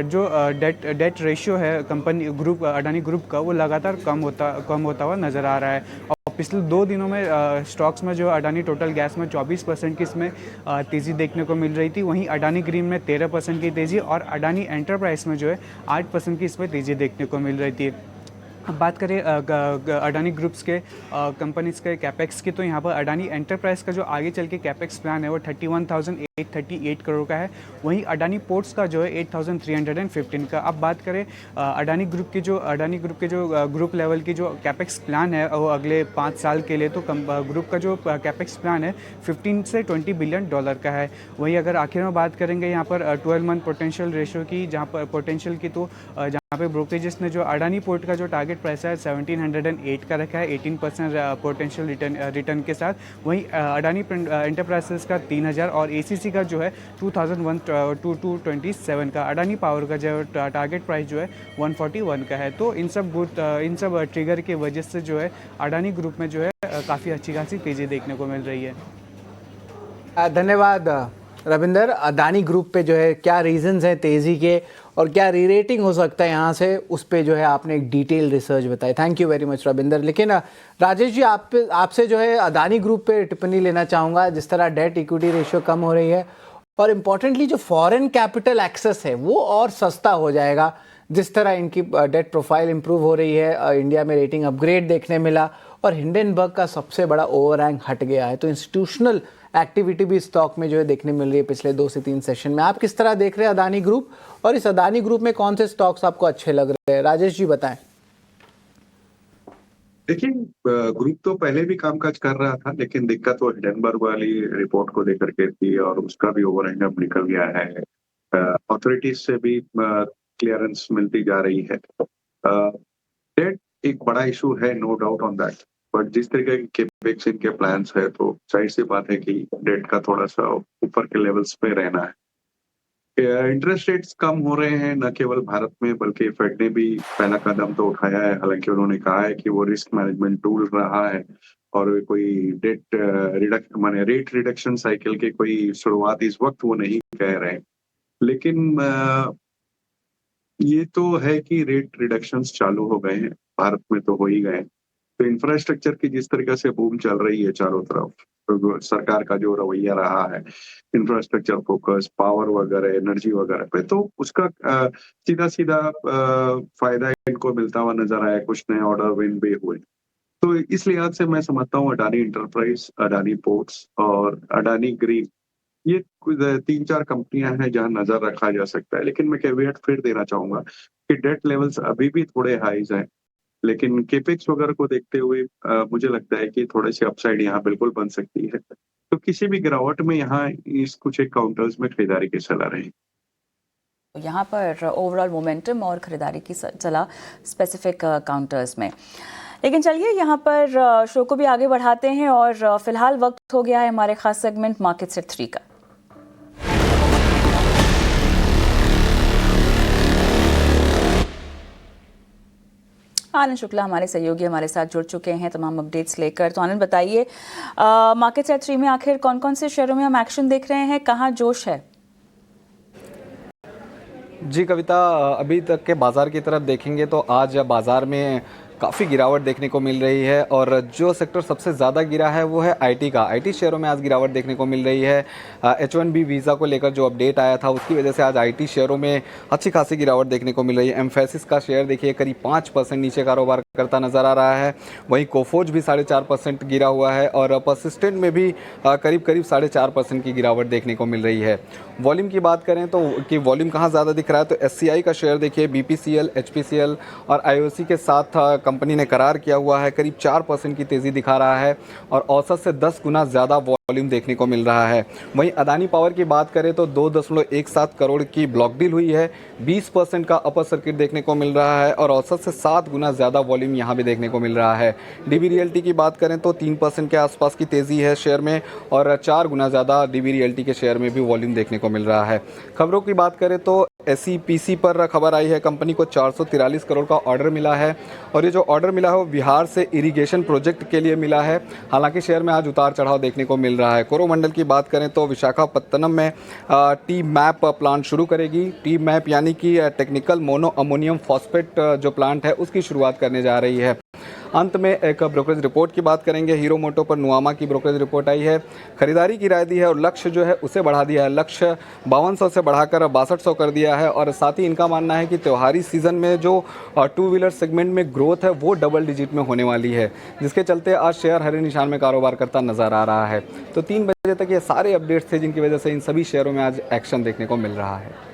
जो डेट रेशियो है कंपनी ग्रुप अडानी ग्रुप का वो लगातार कम होता हुआ नज़र आ रहा है। और पिछले 2 दिनों में स्टॉक्स में जो अडानी टोटल गैस में 24% की इसमें तेज़ी देखने को मिल रही थी, वहीं अडानी ग्रीन में 13% की तेज़ी और अडानी एंटरप्राइज में जो है 8% की इसमें तेज़ी देखने को मिल रही थी। अब बात करें अडानी ग्रुप्स के कंपनीज़ के कैपेक्स की, तो यहाँ पर अडानी एंटरप्राइज का जो आगे चल के कैपेक्स प्लान है वो 31,838 करोड़ का है, वहीं अडानी पोर्ट्स का जो है 8,315 का। अब बात करें अडानी ग्रुप के जो ग्रुप लेवल की जो कैपेक्स प्लान है वो अगले 5 साल के लिए, तो ग्रुप का जो कैपेक्स प्लान है 15 से 20 बिलियन डॉलर का है। वहीं अगर आखिर में बात करेंगे यहाँ पर 12 मंथ पोटेंशियल रेशियो की, जहाँ पर पोटेंशियल की तो जहाँ पे ब्रोकरेजेस ने जो अडानी पोर्ट का जो टारगेट प्राइस है 1708 का रखा है 18% पोटेंशियल रिटर्न के साथ, वहीं अडानी एंटरप्राइजेस का 3000 और ACC का जो है 2127 का, अडानी पावर का जो टारगेट प्राइस जो है 141 का है। तो इन सब ट्रिगर की वजह से जो है अडानी ग्रुप में जो है काफ़ी अच्छी खासी तेज़ी देखने को मिल रही है। धन्यवाद रविंदर। अडानी ग्रुप पे जो है क्या रीजंस हैं तेज़ी के और क्या री रेटिंग हो सकता है यहाँ से, उस पे जो है आपने एक डिटेल रिसर्च बताई। Thank you very much Ravinder. लेकिन राजेश जी आपसे जो है अडानी ग्रुप पे टिप्पणी लेना चाहूँगा। जिस तरह डेट इक्विटी रेशियो कम हो रही है और इम्पॉर्टेंटली जो फॉरेन कैपिटल एक्सेस है वो और सस्ता हो जाएगा, जिस तरह इनकी डेट प्रोफाइल इंप्रूव हो रही है, इंडिया में रेटिंग अपग्रेड देखने मिला और हिंडनबर्ग का सबसे बड़ा ओवरहैंग हट गया है, तो इंस्टीट्यूशनल एक्टिविटी भी स्टॉक में जो है देखने मिल रही है पिछले 2 से 3 सेशन में। आप किस तरह देख रहे हैं अडानी ग्रुप और इस अडानी ग्रुप में कौन से स्टॉक्स आपको अच्छे लग रहे हैं? राजेश जी बताएं। देखिए, ग्रुप तो पहले भी कामकाज कर रहा था, लेकिन दिक्कत वो हिंडनबर्ग वाली रिपोर्ट को लेकर के थी और उसका भी ओवरहैंग अब निकल गया है। अथॉरिटीज से भी क्लियरेंस मिलती जा रही है। डेट एक बड़ा इशू है, no doubt on that, but जिस तरीके के कैपेक्स इनके प्लान्स है तो जाहिर सी बात है कि डेट का थोड़ा सा ऊपर के लेवल्स पे रहना है। इंटरेस्ट रेट्स कम हो रहे हैं न केवल भारत में, बल्कि फेड ने भी पहला कदम तो उठाया है। हालांकि उन्होंने कहा है कि वो रिस्क मैनेजमेंट टूल रहा है और कोई रेट रिडक्शन साइकिल की कोई शुरुआत इस वक्त वो नहीं कह रहे हैं, लेकिन ये तो है कि रेट रिडक्शंस चालू हो गए हैं, भारत में तो हो ही गए। तो इंफ्रास्ट्रक्चर की जिस तरीके से बूम चल रही है चारों तरफ, तो सरकार का जो रवैया रहा है इंफ्रास्ट्रक्चर फोकस, पावर वगैरह, एनर्जी वगैरह पे, तो उसका सीधा फायदा इनको मिलता हुआ नजर आया। कुछ नए ऑर्डर विन भी हुए। तो इस लिहाज से मैं समझता हूँ अडानी एंटरप्राइज, अडानी पोर्ट्स और अडानी ग्रीन, ये 3-4 कंपनियां हैं जहां नजर रखा जा सकता है। लेकिन मैं कैविएट फिर देना चाहूंगा कि डेट लेवल्स अभी भी थोड़े हाईज हैं, लेकिन केपेक्स वगैरह को देखते हुए मुझे लगता है कि थोड़ी सी अपसाइड यहाँ बिल्कुल बन सकती है। तो किसी भी गिरावट में यहाँ इस कुछ एक काउंटर्स में खरीदारी की सलाह रहेगी। यहाँ पर ओवरऑल मोमेंटम और खरीदारी की सलाह स्पेसिफिक काउंटर्स में। लेकिन चलिए यहाँ पर शो को भी आगे बढ़ाते हैं और फिलहाल वक्त हो गया है हमारे खास सेगमेंट मार्केट सेट 3 का। आनंद शुक्ला हमारे सहयोगी हमारे साथ जुड़ चुके हैं तमाम अपडेट्स लेकर। तो आनंद बताइए, मार्केट सेट 3 में आखिर कौन कौन से शेयरों में हम एक्शन देख रहे हैं, कहाँ जोश है? जी कविता, अभी तक के बाज़ार की तरफ देखेंगे तो आज बाज़ार में काफ़ी गिरावट देखने को मिल रही है और जो सेक्टर सबसे ज़्यादा गिरा है वो है आईटी का। आईटी शेयरों में आज गिरावट देखने को मिल रही है। H1B वीज़ा को लेकर जो अपडेट आया था उसकी वजह से आज आईटी शेयरों में अच्छी खासी गिरावट देखने को मिल रही है। एम्फेसिस का शेयर देखिए करीब 5% नीचे कारोबार करता नज़र आ रहा है। वहीं कोफोर्ज भी 4.5% गिरा हुआ है और परसिस्टेंट में भी करीब 4.5% की गिरावट देखने को मिल रही है। वॉल्यूम की बात करें तो कि वॉल्यूम कहाँ ज़्यादा दिख रहा है तो SCI का शेयर देखिए BPCL, HPCL और IOC के साथ कंपनी ने करार किया हुआ है करीब 4% की तेज़ी दिखा रहा है और औसत से 10 गुना ज़्यादा वॉल्यूम देखने को मिल रहा है। वहीं अदानी पावर की बात करें तो 2.17 करोड़ की ब्लॉक डील हुई है, 20% का अपर सर्किट देखने को मिल रहा है और औसत से 7 गुना ज़्यादा वॉल्यूम यहाँ भी देखने को मिल रहा है। डीबी रियल्टी की बात करें तो 3% के आसपास की तेज़ी है शेयर में और 4 गुना ज़्यादा डीबी रियल्टी के शेयर में भी वॉल्यूम देखने को मिल रहा है। खबरों की बात करें तो SEPC पर खबर आई है, कंपनी को 443 करोड़ का ऑर्डर मिला है और ये जो ऑर्डर मिला है वो बिहार से इरिगेशन प्रोजेक्ट के लिए मिला है। हालांकि शेयर में आज उतार चढ़ाव देखने को मिल रहा है। कोरोमंडल की बात करें तो विशाखापत्तनम में टी मैप प्लांट शुरू करेगी। टी मैप यानी कि टेक्निकल मोनो अमोनियम फॉस्फेट जो प्लांट है उसकी शुरुआत करने जा रही है। अंत में एक ब्रोकरेज रिपोर्ट की बात करेंगे। हीरो मोटो पर नुआमा की ब्रोकरेज रिपोर्ट आई है, खरीदारी की राय दी है और लक्ष्य जो है उसे बढ़ा दिया है। लक्ष्य 5200 से बढ़ाकर 6200 कर दिया है और साथ ही इनका मानना है कि त्योहारी सीजन में जो टू व्हीलर सेगमेंट में ग्रोथ है वो डबल डिजिट में होने वाली है, जिसके चलते आज शेयर हरे निशान में कारोबार करता नजर आ रहा है। तो 3 बजे तक ये सारे अपडेट्स थे जिनकी वजह से इन सभी शेयरों में आज एक्शन देखने को मिल रहा है।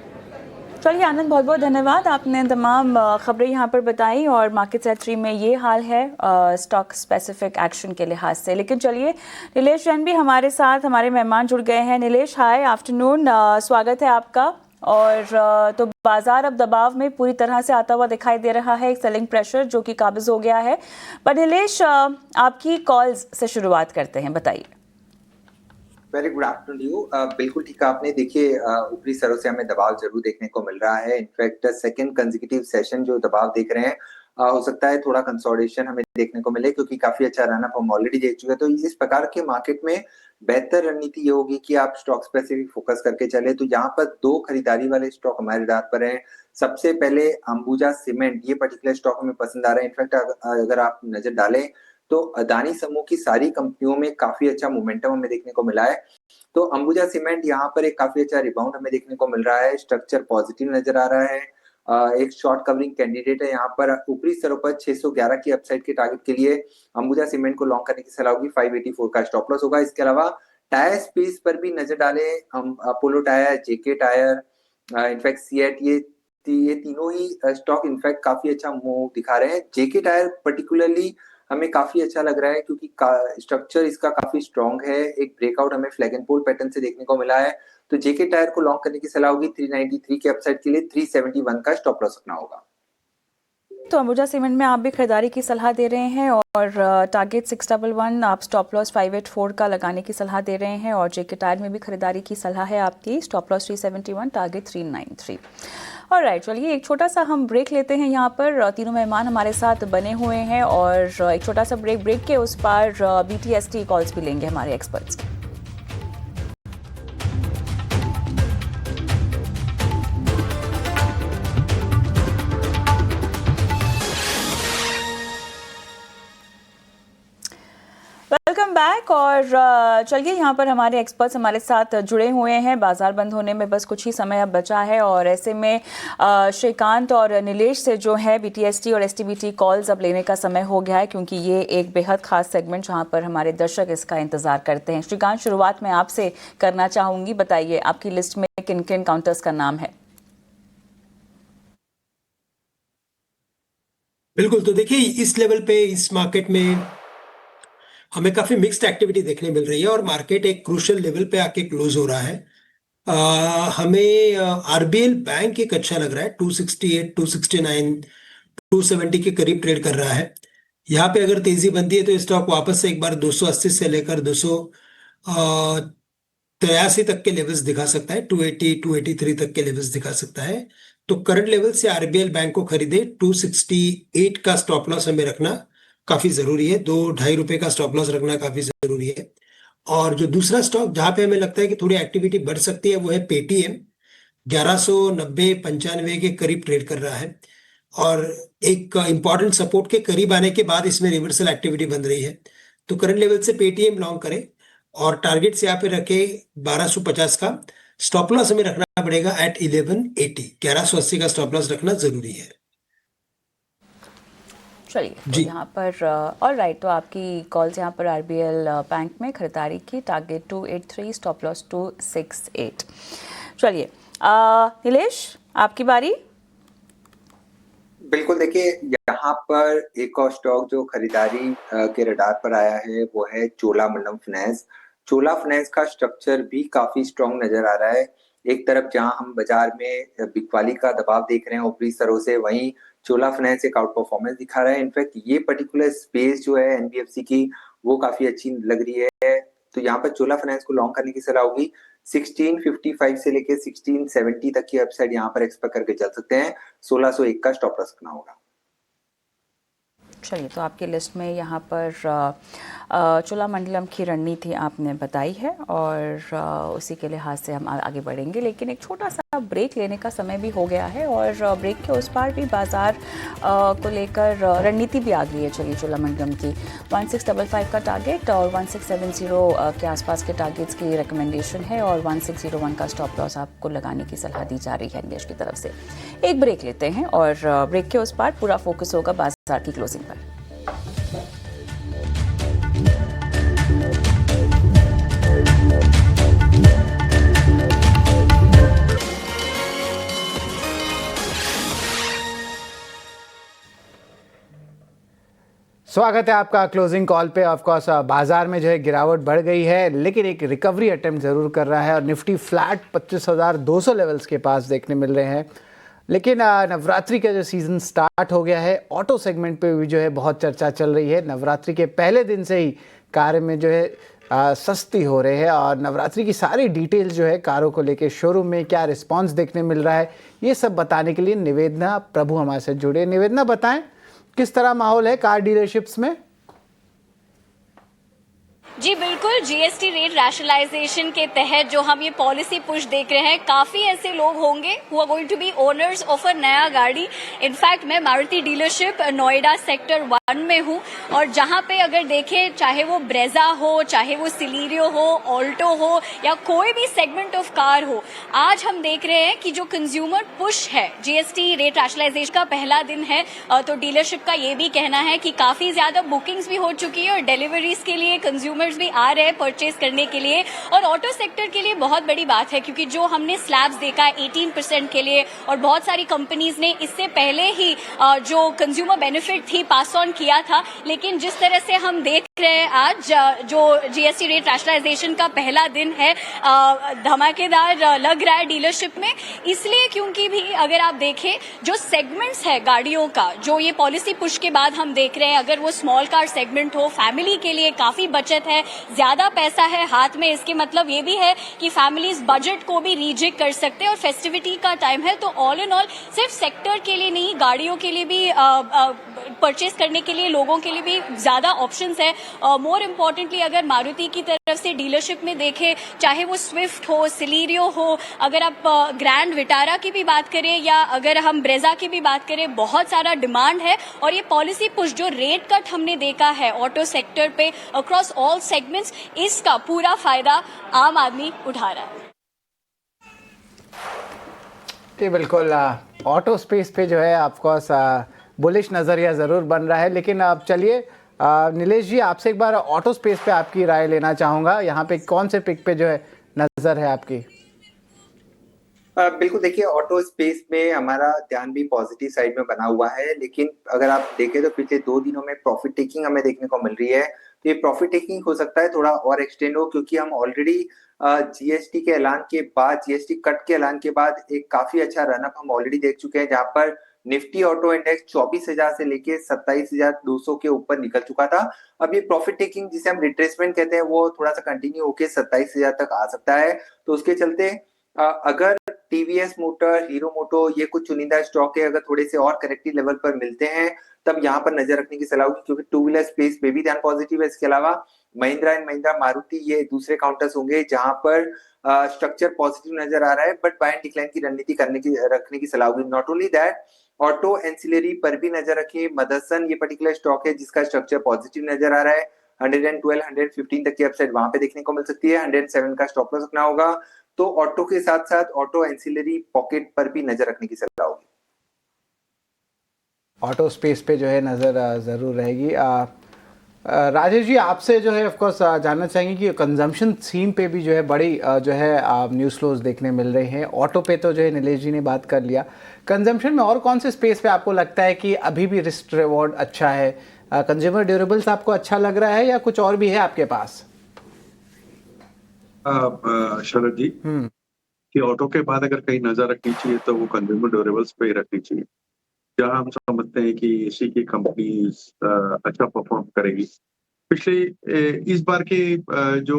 चलिए आनंद, बहुत बहुत धन्यवाद, आपने तमाम खबरें यहाँ पर बताई और मार्केट सेक्टर में ये हाल है स्टॉक स्पेसिफिक एक्शन के लिहाज से। लेकिन चलिए नीलेश जैन भी हमारे साथ, हमारे मेहमान जुड़ गए हैं। नीलेश हाय, आफ्टरनून, स्वागत है आपका। और तो बाजार अब दबाव में पूरी तरह से आता हुआ दिखाई दे रहा है, एक सेलिंग प्रेशर जो कि काबिज हो गया है। पर नीलेश, आपकी कॉल्स से शुरुआत करते हैं, बताइए। Very good afternoon you. बिल्कुल ठीक है आपने, देखिए ऊपरी स्तरों से हमें दबाव जरूर देखने को मिल रहा है। इनफैक्ट सेकंड कंसेक्यूटिव सेशन जो दबाव देख रहे हैं, हो सकता है थोड़ा कंसोलिडेशन हमें देखने को मिले क्योंकि काफी अच्छा रन अप हम ऑलरेडी देख चुके हैं। तो इस प्रकार के मार्केट में बेहतर रणनीति ये होगी कि आप स्टॉक स्पेसिफिक फोकस करके चले। तो यहाँ पर 2 खरीदारी वाले स्टॉक हमारे रडार पर हैं। सबसे पहले अंबुजा सीमेंट, ये पर्टिकुलर स्टॉक हमें पसंद आ रहा है। इनफैक्ट अगर आप नजर डालें तो अदानी समूह की सारी कंपनियों में काफी अच्छा मोमेंटम हमें देखने को मिला है। तो अंबुजा सीमेंट यहाँ पर एक काफी अच्छा रिबाउंड हमें देखने को मिल रहा है, स्ट्रक्चर पॉजिटिव नजर आ रहा है। एक शॉर्ट कवरिंग कैंडिडेट है यहाँ पर। ऊपरी स्तरों पर 611 की अपसाइड के टारगेट के लिए अंबुजा सीमेंट को लॉन्ग करने की सलाह होगी। 584 का स्टॉप लॉस होगा। इसके अलावा टायर स्पेस पर भी नजर डाले, हम अपोलो टायर, जेके टायर, इनफैक्ट सीएट, ये तीनों ही स्टॉक इनफैक्ट काफी अच्छा मूव दिखा रहे हैं। जेके टायर पर्टिकुलरली हमें काफी अच्छा लग रहा है क्योंकि स्ट्रक्चर इसका काफी स्ट्रॉन्ग है। एक ब्रेकआउट हमें फ्लैग एंड पोल पैटर्न से देखने को मिला है। तो जेके टायर को लॉन्ग करने की सलाह होगी। 393 के अपसाइड के लिए 371 का स्टॉप लॉस रखना होगा। तो अंबुजा सीमेंट में आप भी खरीदारी की सलाह दे रहे हैं और टारगेट 611, आप स्टॉप लॉस 584 का लगाने की सलाह दे रहे हैं और जेके टायर में भी खरीदारी की सलाह है आपकी, स्टॉप लॉस 371, टारगेट 393। और राइट, चलिए एक छोटा सा हम ब्रेक लेते हैं। यहाँ पर तीनों मेहमान हमारे साथ बने हुए हैं और एक छोटा सा ब्रेक के उस पार BTST कॉल्स भी लेंगे हमारे एक्सपर्ट्स की। Welcome back. और चलिए यहाँ पर हमारे एक्सपर्ट्स हमारे साथ जुड़े हुए हैं। बाजार बंद होने में बस कुछ ही समय अब बचा है और ऐसे में श्रीकांत और नीलेश से जो है BTST और STBT कॉल्स अब लेने का समय हो गया है क्योंकि ये एक बेहद खास सेगमेंट जहाँ पर हमारे दर्शक इसका इंतजार करते हैं। श्रीकांत, शुरुआत में आपसे करना चाहूँगी, बताइए आपकी लिस्ट में किन किन काउंटर्स का नाम है? बिल्कुल, तो देखिए इस लेवल पे इस मार्केट में हमें काफी मिक्स्ड एक्टिविटी देखने मिल रही है और मार्केट एक क्रूशियल लेवल पे आके क्लोज हो रहा है। हमें RBL बैंक एक अच्छा लग रहा है, 268, 269, 270 के करीब ट्रेड कर रहा है। यहाँ पे अगर तेजी बनती है तो स्टॉक वापस से एक बार 280 से लेकर 283 तक के लेवल्स दिखा सकता है, 280, 283 तक के लेवल्स दिखा सकता है। तो करंट लेवल से RBL बैंक को खरीदे। 268 का स्टॉप लॉस हमें रखना काफी जरूरी है, 2-2.5 रुपए का स्टॉप लॉस रखना काफी जरूरी है। और जो दूसरा स्टॉक जहां पे हमें लगता है कि थोड़ी एक्टिविटी बढ़ सकती है वो है पेटीएम। 1190-95 के करीब ट्रेड कर रहा है और एक इंपॉर्टेंट सपोर्ट के करीब आने के बाद इसमें रिवर्सल एक्टिविटी बन रही है। तो करंट लेवल से पेटीएम लॉन्ग करें और टारगेट से यहाँ पे रखे 1250 का। स्टॉप लॉस हमें रखना पड़ेगा एट 1180, 1180 का स्टॉप लॉस रखना जरूरी है। चलिए, तो यहाँ पर ऑल राइट, तो आपकी कॉल्स यहाँ पर RBL बैंक में खरीदारी की, टारगेट 283, स्टॉप लॉस 268। चलिए नीलेश, आपकी बारी। बिल्कुल, देखिए यहाँ पर एक और स्टॉक जो खरीदारी के रडार पर आया है वो है चोलामंडलम फाइनेंस। चोला फाइनेंस का स्ट्रक्चर भी काफी स्ट्रॉन्ग नजर आ रहा है। एक तरफ जहां हम बाजार में बिकवाली का दबाव देख रहे हैं ऊपरी स्तरों से, वहीं चोला फाइनेंस एक आउट परफॉर्मेंस दिखा रहा है। इनफैक्ट ये पर्टिकुलर स्पेस जो है एनबीएफसी की वो काफी अच्छी लग रही है। तो यहाँ पर चोला फाइनेंस को लॉन्ग करने की सलाह होगी। 1655 से लेके 1670 तक की अपसाइड यहाँ पर एक्सपेक्ट करके चल सकते हैं। 1601 का स्टॉप लॉस रखना होगा। चलिए, तो आपकी लिस्ट में यहाँ पर चोलामंडलम की रणनीति आपने बताई है और उसी के लिहाज से हम आगे बढ़ेंगे, लेकिन एक छोटा सा ब्रेक लेने का समय भी हो गया है और ब्रेक के उस पार भी बाजार को लेकर रणनीति भी आ गई है। चलिए, चोलामंडलम की 1655 का टारगेट और 1670 के आसपास के टारगेट्स की रिकमेंडेशन है और 1601 का स्टॉप लॉस आपको लगाने की सलाह दी जा रही है निवेश की तरफ से। एक ब्रेक लेते हैं और ब्रेक के उस पार पूरा फोकस होगा बाजार की क्लोजिंग पर। स्वागत है आपका क्लोजिंग कॉल पे। ऑफ कोर्स बाजार में जो है गिरावट बढ़ गई है, लेकिन एक रिकवरी अटेम्प्ट ज़रूर कर रहा है और निफ्टी फ्लैट 25,200 लेवल्स के पास देखने मिल रहे हैं। लेकिन नवरात्रि का जो सीज़न स्टार्ट हो गया है, ऑटो सेगमेंट पे भी जो है बहुत चर्चा चल रही है। नवरात्रि के पहले दिन से ही कारें में जो है सस्ती हो रही है और नवरात्रि की सारी डिटेल्स जो है कारों को लेके शोरूम में क्या रिस्पांस देखने मिल रहा है, ये सब बताने के लिए निवेदना प्रभु हमारे साथ जुड़े। निवेदना, बताएं किस तरह माहौल है कार डीलरशिप्स में? जी बिल्कुल, जीएसटी रेट रैशनलाइजेशन के तहत जो हम ये पॉलिसी पुश देख रहे हैं, काफी ऐसे लोग होंगे who are going to be owners of a नया गाड़ी। इनफैक्ट मैं मारुति डीलरशिप नोएडा सेक्टर 1 में हूँ और जहाँ पे अगर देखें, चाहे वो ब्रेजा हो, चाहे वो सिलीरियो हो, ऑल्टो हो या कोई भी सेगमेंट ऑफ कार हो, आज हम देख रहे हैं कि जो कंज्यूमर पुश है, जीएसटी रेट रैशनलाइजेशन का पहला दिन है, तो डीलरशिप का ये भी कहना है कि काफी ज्यादा बुकिंग्स भी हो चुकी है और डिलीवरीज के लिए कंज्यूमर भी आ रहे हैं परचेज करने के लिए। और ऑटो सेक्टर के लिए बहुत बड़ी बात है क्योंकि जो हमने स्लैब्स देखा है 18% के लिए और बहुत सारी कंपनीज ने इससे पहले ही जो कंज्यूमर बेनिफिट थी पास ऑन किया था, लेकिन जिस तरह से हम देख रहे हैं आज जो जीएसटी रेट रैशनलाइजेशन का पहला दिन है, धमाकेदार लग रहा है डीलरशिप में। इसलिए क्योंकि भी अगर आप देखें जो सेगमेंट्स है गाड़ियों का, जो ये पॉलिसी पुश के बाद हम देख रहे हैं, अगर वो स्मॉल कार सेगमेंट हो, फैमिली के लिए काफी बचत है, ज्यादा पैसा है हाथ में, इसके मतलब ये भी है कि फैमिलीज बजट को भी रीजिक कर सकते हैं और फेस्टिविटी का टाइम है। तो ऑल इन ऑल सिर्फ सेक्टर के लिए नहीं, गाड़ियों के लिए भी परचेज करने के लिए लोगों के लिए भी ज्यादा ऑप्शंस है। मोर इम्पोर्टेंटली अगर मारुति की तरफ से डीलरशिप में देखें, चाहे वो स्विफ्ट हो, सिलीरियो हो, अगर आप ग्रैंड विटारा की भी बात करें या अगर हम ब्रेजा की भी बात करें, बहुत सारा डिमांड है। और ये पॉलिसी पुश जो रेट कट हमने देखा है ऑटो सेक्टर पे अक्रॉस ऑल सेगमेंट्स, इसका पूरा फायदा आम आदमी उठा रहा है। जी बिल्कुल, ऑटो स्पेस पे जो है ऑफकोर्स बुलिश नज़रिया ज़रूर बन रहा है। लेकिन अब चलिए नीलेश जी, आपसे एक बार ऑटो स्पेस पे आपकी राय लेना चाहूँगा। यहाँ पे कौन से पिक पे जो है नज़र है आपकी? बिल्कुल, देखिए ऑटो स्पेस में हमारा ध्यान भी पॉजिटिव साइड में बना हुआ है, लेकिन अगर आप देखें तो पिछले 2 दिनों में प्रॉफिट टेकिंग हमें देखने को मिल रही है। तो ये प्रॉफिट टेकिंग हो सकता है थोड़ा और एक्सटेंड हो, क्योंकि हम ऑलरेडी जीएसटी के ऐलान के बाद, जीएसटी कट के ऐलान के बाद एक काफी अच्छा रनअप हम ऑलरेडी देख चुके हैं, जहां पर निफ्टी ऑटो इंडेक्स 24,000 से लेके 27,200 के ऊपर निकल चुका था। अब ये प्रॉफिट टेकिंग जिसे हम रिट्रेसमेंट कहते हैं, वो थोड़ा सा कंटिन्यू होके 27,000 तक आ सकता है। तो उसके चलते अगर टीवीएस मोटर, हीरो मोटो, ये कुछ चुनिंदा स्टॉक है, अगर थोड़े से और करेक्टिव लेवल पर मिलते हैं तब यहाँ पर नजर रखने की सलाह होगी, क्योंकि टू व्हीलर स्पेस पे भी ध्यान पॉजिटिव है। इसके अलावा महिंद्रा एंड महिंद्रा, मारुति, ये दूसरे काउंटर्स होंगे जहां पर स्ट्रक्चर पॉजिटिव नजर आ रहा है, बट बाय एंड डिक्लाइन की रणनीति रखने की सलाह होगी। Not only that, auto ancillary पर भी नजर रखिए। मदरसन ये पर्टिकुलर स्टॉक है जिसका स्ट्रक्चर पॉजिटिव नजर आ रहा है। 112, 115 तक की अपसाइड वहां पे देखने को मिल सकती है। 107 का स्टॉप लॉस रखना होगा। तो ऑटो के साथ साथ ऑटो एंसिलरी पॉकेट पर भी नजर रखने की सलाह होगी। ऑटो स्पेस पे जो है नज़र ज़रूर रहेगी। राजेश जी, आपसे जो है ऑफ कोर्स जानना चाहेंगे कि कंजम्पशन थीम पे भी जो है बड़ी जो है न्यूज़ फ्लोज देखने मिल रहे हैं। ऑटो पे तो जो है नीलेश जी ने बात कर लिया, कंजम्पशन में और कौन से स्पेस पे आपको लगता है कि अभी भी रिस्क रिवॉर्ड अच्छा है? कंज्यूमर ड्यूरेबल्स आपको अच्छा लग रहा है या कुछ और भी है आपके पास? शरद जी, कि ऑटो के बाद अगर कहीं नजर रखनी चाहिए तो वो कंज्यूमर ड्यूरेबल्स पे ही रखनी चाहिए, जहां हम समझते हैं कि एसी की कंपनी अच्छा परफॉर्म करेगी। पिछले इस बार के जो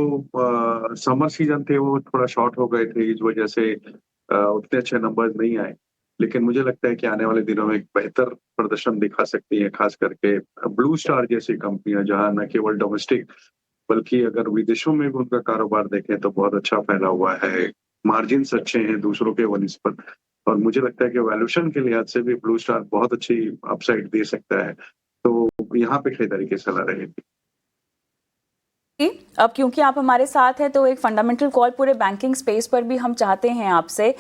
समर सीजन थे वो थोड़ा शॉर्ट हो गए थे, इस वजह से उतने अच्छे नंबर्स नहीं आए। लेकिन मुझे लगता है कि आने वाले दिनों में एक बेहतर प्रदर्शन दिखा सकती है, खास करके ब्लू स्टार जैसी कंपनियां, जहां न केवल डोमेस्टिक बल्कि अगर विदेशों में भी उनका कारोबार देखें तो बहुत अच्छा फैला हुआ है, मार्जिन्स अच्छे हैं दूसरों के वनिस्पत, और मुझे लगता है कि वैल्यूएशन के लिहाज से भी ब्लू स्टार बहुत अच्छी अपसाइड दे सकता है, तो यहाँ पे खरीदारी की सलाह रहेगी। अब क्योंकि आप हमारे साथ हैं तो एक फंडामेंटल कॉल पूरे बैंकिंग स्पेस पर भी हम चाहते हैं आपसे।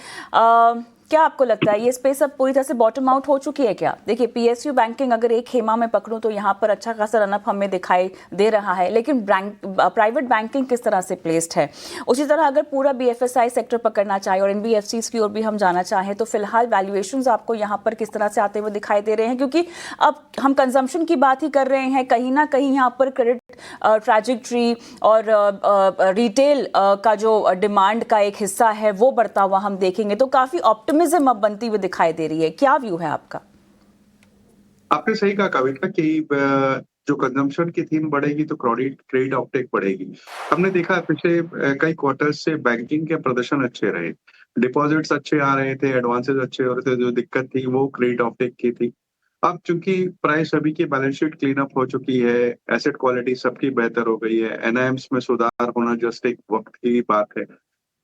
क्या आपको लगता है ये स्पेस अब पूरी तरह से बॉटम आउट हो चुकी है क्या? देखिए, पीएसयू बैंकिंग अगर एक खेमा में पकड़ूं तो यहाँ पर अच्छा खासा रनअप हमें दिखाई दे रहा है, लेकिन प्राइवेट बैंकिंग किस तरह से प्लेस्ड है? उसी तरह अगर पूरा बीएफएसआई सेक्टर पकड़ना चाहे और एनबीएफसीज की ओर भी हम जाना चाहें तो फिलहाल वैल्यूएशंस आपको यहाँ पर किस तरह से आते हुए दिखाई दे रहे हैं? क्योंकि अब हम कंजम्पशन की बात ही कर रहे हैं, कहीं ना कहीं यहाँ पर क्रेडिट ट्रैजेक्टरी और रिटेल का जो डिमांड का एक हिस्सा है वो बढ़ता हुआ हम देखेंगे, तो काफी ऑप्टिमिज्म अब बनती हुई दिखाई दे रही है। क्या व्यू है आपका? आपने सही कहा कविता कि जो कंजम्पशन की थीम बढ़ेगी तो क्रेडिट ऑप्टेक बढ़ेगी। हमने देखा पिछले कई क्वार्टर्स से बैंकिंग के प्रदर्शन अच्छे रहे, डिपॉजिट्स अच्छे आ रहे थे, एडवांसेस अच्छे हो रहे थे, जो दिक्कत थी वो क्रेडिट ऑप्टेक की थी। अब चूंकि प्राय सभी की बैलेंस शीट क्लीन अप हो चुकी है, एसेट क्वालिटी सबकी बेहतर हो गई है, एनआईएम्स में सुधार होना जस्ट एक वक्त की बात है।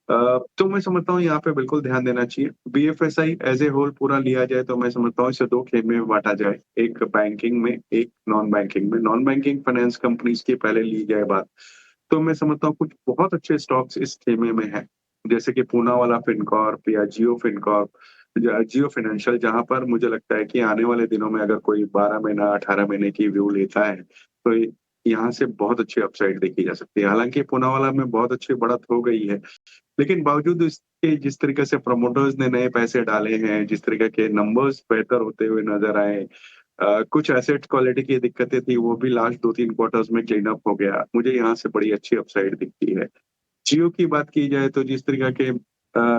तो मैं समझता हूँ यहाँ पे बिल्कुल ध्यान देना चाहिए। बीएफएसआई एज ए होल पूरा लिया जाए तो मैं समझता हूँ इसे दो खेमे में बांटा जाए, एक बैंकिंग में, एक नॉन बैंकिंग में। नॉन बैंकिंग फाइनेंस कंपनीज की पहले ली जाए बात, तो मैं समझता हूँ कुछ बहुत अच्छे स्टॉक्स इस खेमे में है, जैसे कि पूना वाला फिनकॉर्प या जियो फिनकॉर्प, जियो फाइनेंशियल, जहां पर मुझे लगता है कि आने वाले दिनों में अगर कोई 12 महीना 18 महीने की व्यू लेता है तो यहाँ से बहुत अच्छी अपसाइड देखी जा सकती है। हालांकि पूनावाला में बहुत अच्छी बढ़त हो गई है, लेकिन बावजूद इसके जिस तरीके से प्रमोटर्स ने नए पैसे डाले हैं, जिस तरीके के नंबर्स बेहतर होते हुए नजर आए, कुछ एसेट क्वालिटी की दिक्कतें थी वो भी लास्ट 2-3 क्वार्टर्स में क्लीन अप हो गया, मुझे यहाँ से बड़ी अच्छी अपसाइड दिखती है। जियो की बात की जाए तो जिस तरीके के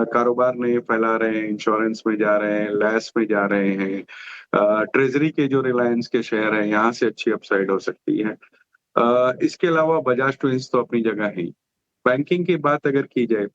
कारोबार नए फैला रहे हैं, इंश्योरेंस में जा रहे हैं, लैस में जा रहे हैं, ट्रेजरी के जो रिलायंस के शेयर हैं यहाँ से अच्छी अपसाइड हो सकती है। इसके अलावा बजाज ट्विंस तो अपनी जगह है। बैंकिंग की बात अगर की जाए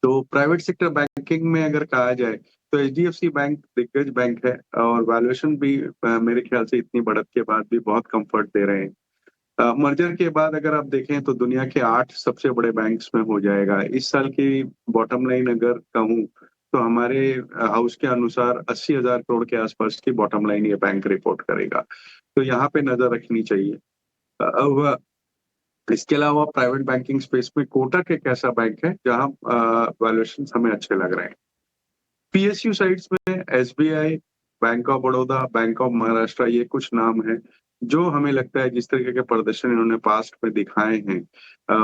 तो प्राइवेट सेक्टर बैंकिंग में अगर कहा जाए तो एचडीएफसी बैंक दिग्गज बैंक है और वैल्यूएशन भी मेरे ख्याल से इतनी बढ़त के बाद भी बहुत कंफर्ट दे रहे हैं। मर्जर के बाद अगर आप देखें तो दुनिया के 8 सबसे बड़े बैंक्स में हो जाएगा। इस साल की बॉटम लाइन अगर कहूँ तो हमारे हाउस के अनुसार 80,000 करोड़ के आसपास की बॉटम लाइन ये बैंक रिपोर्ट करेगा, तो यहाँ पे नजर रखनी चाहिए। अब इसके अलावा प्राइवेट बैंकिंग स्पेस में कोटक एक ऐसा बैंक है जहां वैल्यूएशन हमें अच्छे लग रहे हैं। पीएसयू साइड्स में SBI, bank of Baroda, bank of Maharashtra, ये कुछ नाम है जो हमें लगता है जिस तरीके के प्रदर्शन इन्होंने पास्ट में दिखाए हैं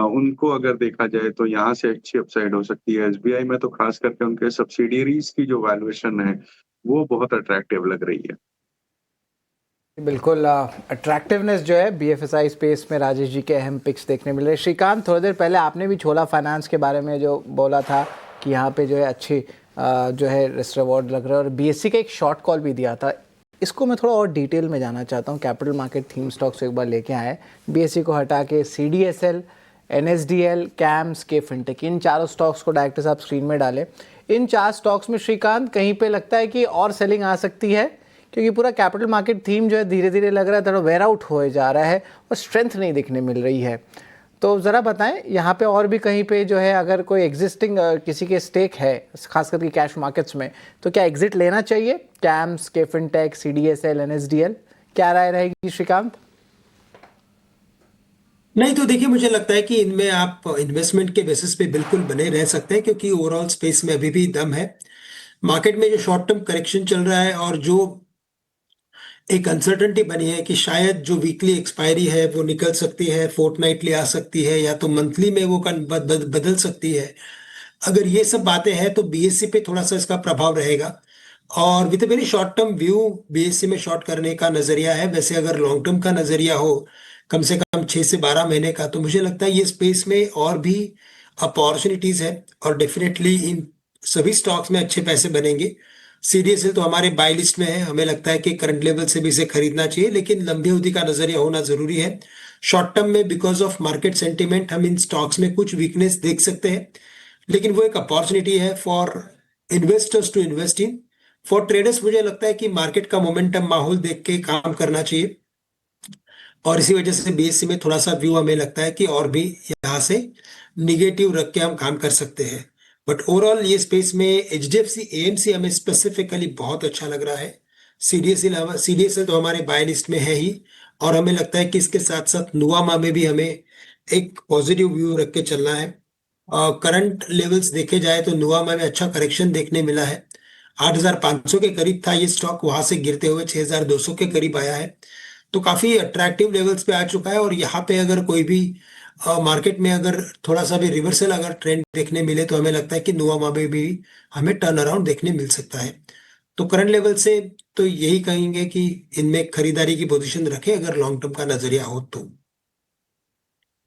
उनको अगर देखा जाए तो यहाँ से अच्छी अपसाइड हो सकती है। एसबीआई में तो खास करके उनके सब्सिडियरीज की जो वैल्यूएशन है वो बहुत अट्रैक्टिव लग रही है। बिल्कुल, अट्रैक्टिवनेस जो है बीएफएसआई स्पेस में राजेश जी के अहम पिक्स देखने मिल रहे हैं। श्रीकांत, थोड़ी देर पहले आपने भी छोला फाइनेंस के बारे में जो बोला था कि यहाँ पे जो है अच्छी जो है रिस्क रिवॉर्ड लग रहा है और बीएससी का एक शॉर्ट कॉल भी दिया था। इसको मैं थोड़ा और डिटेल में जाना चाहता हूँ। कैपिटल मार्केट थीम स्टॉक्स एक बार लेके आए, बीएससी को हटा के CDSL, NSDL, camps K fintech, इन चारों स्टॉक्स को डायरेक्टर साहब स्क्रीन में डालें। इन 4 स्टॉक्स में श्रीकांत कहीं पे लगता है कि और सेलिंग आ सकती है, क्योंकि पूरा कैपिटल मार्केट थीम जो है धीरे धीरे लग रहा है थोड़ा वेयर आउट हो जा रहा है और स्ट्रेंथ नहीं दिखने मिल रही है। तो ज़रा बताएं यहाँ पे और भी कहीं पे जो है अगर कोई एग्जिस्टिंग किसी के स्टेक है खास करके कैश मार्केट्स में तो क्या एग्जिट लेना चाहिए? Camps K fintech, CDSL, NSDL, क्या राय रहेगी श्रीकांत? नहीं तो देखिए, मुझे लगता है कि इनमें आप इन्वेस्टमेंट के बेसिस पे बिल्कुल बने रह सकते हैं क्योंकि ओवरऑल स्पेस में अभी भी दम है। मार्केट में जो शॉर्ट टर्म करेक्शन चल रहा है और जो एक अनसर्टेनिटी बनी है कि शायद जो वीकली एक्सपायरी है वो निकल सकती है, फोर्टनाइटली आ सकती है या तो मंथली में वो बदल सकती है। अगर ये सब बातें हैं तो बीएससी पे थोड़ा सा इसका प्रभाव रहेगा। और with very short term view BSc में शॉर्ट करने का नजरिया है। वैसे अगर लॉन्ग टर्म का नजरिया हो कम से कम 6 से 12 महीने का, तो मुझे लगता है ये स्पेस में और भी अपॉर्चुनिटीज है और डेफिनेटली इन सभी स्टॉक्स में अच्छे पैसे बनेंगे। सीडीएसएल तो हमारे बाय लिस्ट में है, हमें लगता है कि करंट लेवल से भी इसे खरीदना चाहिए, लेकिन लंबी अवधि का नजरिया होना जरूरी है। शॉर्ट टर्म में बिकॉज ऑफ मार्केट सेंटिमेंट हम इन स्टॉक्स में कुछ वीकनेस देख सकते हैं, लेकिन वो एक अपॉर्चुनिटी है for investors to invest in. For traders मुझे लगता है कि मार्केट का मोमेंटम माहौल देख के काम करना चाहिए, और इसी वजह से बीएससी में थोड़ा सा व्यू हमें लगता है कि और भी यहाँ से निगेटिव रख के हम काम कर सकते हैं। बट ओवरऑल ये स्पेस में एचडीएफसी एएमसी हमें स्पेसिफिकली बहुत अच्छा लग रहा है। सीडीएसएल तो हमारे बाय लिस्ट में है ही, और हमें लगता है कि इसके साथ साथ नुवामा में भी हमें एक पॉजिटिव व्यू रख के चलना है। करंट लेवल्स देखे जाए तो नुवामा में अच्छा करेक्शन देखने मिला है। 8,500 के करीब था ये स्टॉक, वहां से गिरते हुए 6,200 के करीब आया है, तो काफी अट्रैक्टिव लेवल्स पे आ चुका है। और यहाँ पे अगर कोई भी मार्केट में अगर थोड़ा सा भी रिवर्सल अगर ट्रेंड देखने मिले तो हमें लगता है कि नुवामा में भी हमें टर्न अराउंड देखने मिल सकता है। तो करंट लेवल से तो यही कहेंगे कि इनमें खरीदारी की पोजीशन रखें अगर लॉन्ग टर्म का नजरिया हो तो।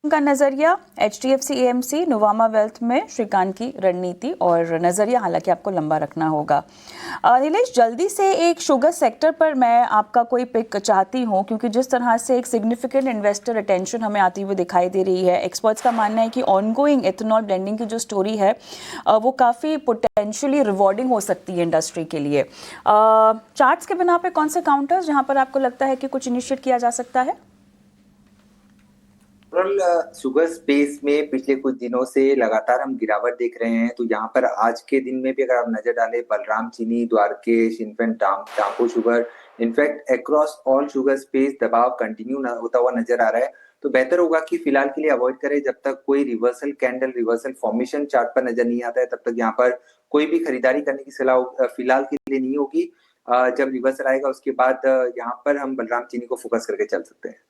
का नजरिया एचडीएफसी एएमसी नुवामा वेल्थ में श्रीकांत की रणनीति और नजरिया हालांकि आपको लंबा रखना होगा। नीलेश, जल्दी से एक शुगर सेक्टर पर मैं आपका कोई पिक चाहती हूं, क्योंकि जिस तरह से एक सिग्निफिकेंट इन्वेस्टर अटेंशन हमें आती हुई दिखाई दे रही है। एक्सपर्ट्स का मानना है कि ऑनगोइंग इथेनॉल ब्लेंडिंग की जो स्टोरी है वो काफ़ी पोटेंशियली रिवॉर्डिंग हो सकती है इंडस्ट्री के लिए। चार्ट्स के बिना पे कौन से काउंटर्स जहां पर आपको लगता है कि कुछ इनिशिएट किया जा सकता है? शुगर स्पेस में पिछले कुछ दिनों से लगातार हम गिरावट देख रहे हैं। तो यहाँ पर आज के दिन में भी अगर आप नजर डालें, बलराम चीनी, द्वारकेश, इन्फेंट टाम्पो sugar, in fact across all sugar space दबाव कंटिन्यू होता हुआ नजर आ रहा है। तो बेहतर होगा कि फिलहाल के लिए अवॉइड करें जब तक कोई reversal candle, reversal formation chart पर नजर नहीं आता है, तब तक यहाँ पर कोई भी खरीदारी करने की सलाह फिलहाल के लिए नहीं होगी। जब रिवर्सल आएगा उसके बाद यहाँ पर हम बलराम चीनी को फोकस करके चल सकते हैं।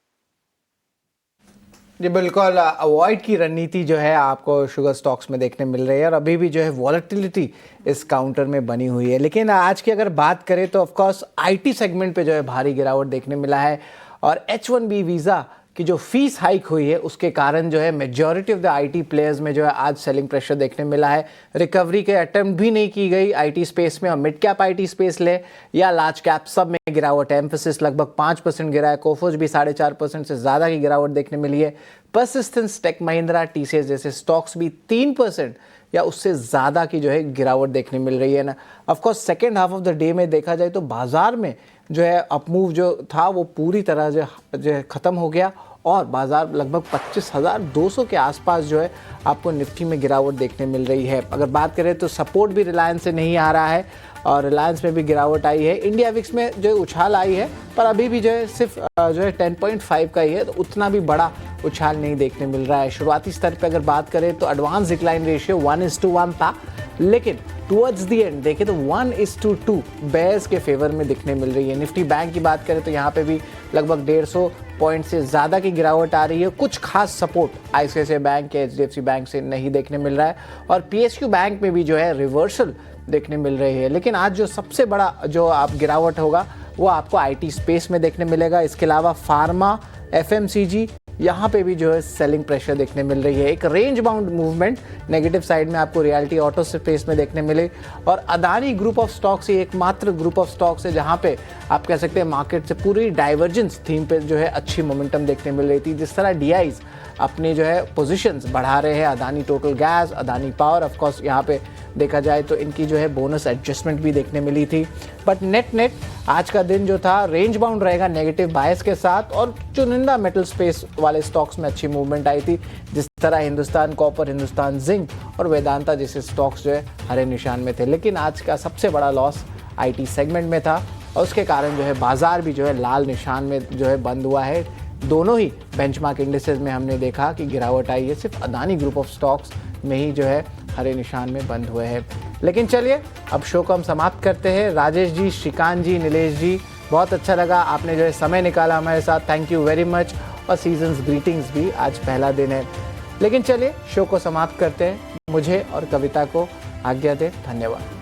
जी बिल्कुल, अवॉइड की रणनीति जो है आपको शुगर स्टॉक्स में देखने मिल रही है, और अभी भी जो है वॉलेटिलिटी इस काउंटर में बनी हुई है। लेकिन आज की अगर बात करें तो ऑफकोर्स आईटी सेगमेंट पे जो है भारी गिरावट देखने मिला है, और H1B वीज़ा की जो फीस हाइक हुई है उसके कारण जो है majority of the IT players में जो है आज सेलिंग प्रेशर देखने मिला है। रिकवरी के अटेम्प्ट भी नहीं की गई आईटी स्पेस में, और मिड कैप आईटी स्पेस ले या लार्ज कैप सब में गिरावट है। एम्फेसिस लगभग 5% गिरा है, कोफोज भी 4.5% से ज़्यादा की गिरावट देखने मिली है। पर्सिस्टेंस, टेक महिंद्रा, टीसीएस जैसे स्टॉक्स भी 3% या उससे ज़्यादा की जो है गिरावट देखने मिल रही है ना। Of course second half of the day में देखा जाए तो बाजार में जो है अपमूव जो था वो पूरी तरह जो है ख़त्म हो गया, और बाजार लगभग 25,200 के आसपास जो है आपको निफ्टी में गिरावट देखने मिल रही है। अगर बात करें तो सपोर्ट भी रिलायंस से नहीं आ रहा है, और रिलायंस में भी गिरावट आई है। इंडिया विक्स में जो उछाल आई है, पर अभी भी जो है सिर्फ जो है 10.5 का ही है, तो उतना भी बड़ा उछाल नहीं देखने मिल रहा है। शुरुआती स्तर पे अगर बात करें तो एडवांस डिक्लाइन रेशियो 1:1 था, लेकिन टुवर्ड्स दी एंड देखें तो 1:2 बेयर्स के फेवर में दिखने मिल रही है। निफ्टी बैंक की बात करें तो यहाँ पे भी लगभग 150 पॉइंट से ज़्यादा की गिरावट आ रही है। कुछ खास सपोर्ट आईसीआईसीआई बैंक या एचडीएफसी बैंक से नहीं देखने मिल रहा है, और पीएसयू बैंक में भी जो है रिवर्सल देखने मिल रही है। लेकिन आज जो सबसे बड़ा जो आप गिरावट होगा वो आपको आईटी स्पेस में देखने मिलेगा। इसके अलावा फार्मा, एफएमसीजी, यहाँ पे भी जो है सेलिंग प्रेशर देखने मिल रही है। एक range bound movement negative side में आपको रियलिटी ऑटो स्पेस में देखने मिले, और अदानी ग्रुप ऑफ स्टॉक्स ही एकमात्र ग्रुप ऑफ स्टॉक्स है जहाँ पे आप कह सकते हैं मार्केट से पूरी डाइवर्जेंस थीम पे जो है अच्छी मोमेंटम देखने मिल रही थी। जिस तरह डीआईज अपने जो है पोजीशंस बढ़ा रहे हैं, Adani total gas, Adani power, of course यहाँ पे देखा जाए तो इनकी जो है बोनस एडजस्टमेंट भी देखने मिली थी। बट नेट आज का दिन जो था रेंज बाउंड रहेगा नेगेटिव बायस के साथ, और चुनिंदा मेटल स्पेस वाले स्टॉक्स में अच्छी मूवमेंट आई थी, जिस तरह हिंदुस्तान कॉपर, हिंदुस्तान जिंक और वेदांता जैसे स्टॉक्स जो है हरे निशान में थे। लेकिन आज का सबसे बड़ा लॉस आईटी सेगमेंट में था, और उसके कारण जो है बाजार भी जो है लाल निशान में जो है बंद हुआ है। दोनों ही बेंचमार्क इंडिसेस में हमने देखा कि गिरावट आई है, सिर्फ अदानी ग्रुप ऑफ स्टॉक्स में ही जो है हरे निशान में बंद हुए हैं। लेकिन चलिए अब शो को हम समाप्त करते हैं। राजेश जी, श्रीकांत जी, नीलेश जी, बहुत अच्छा लगा आपने जो है समय निकाला हमारे साथ, थैंक यू वेरी मच, और सीजन्स ग्रीटिंग्स भी, आज पहला दिन है। लेकिन चलिए शो को समाप्त करते हैं, मुझे और कविता को आज्ञा दें, धन्यवाद।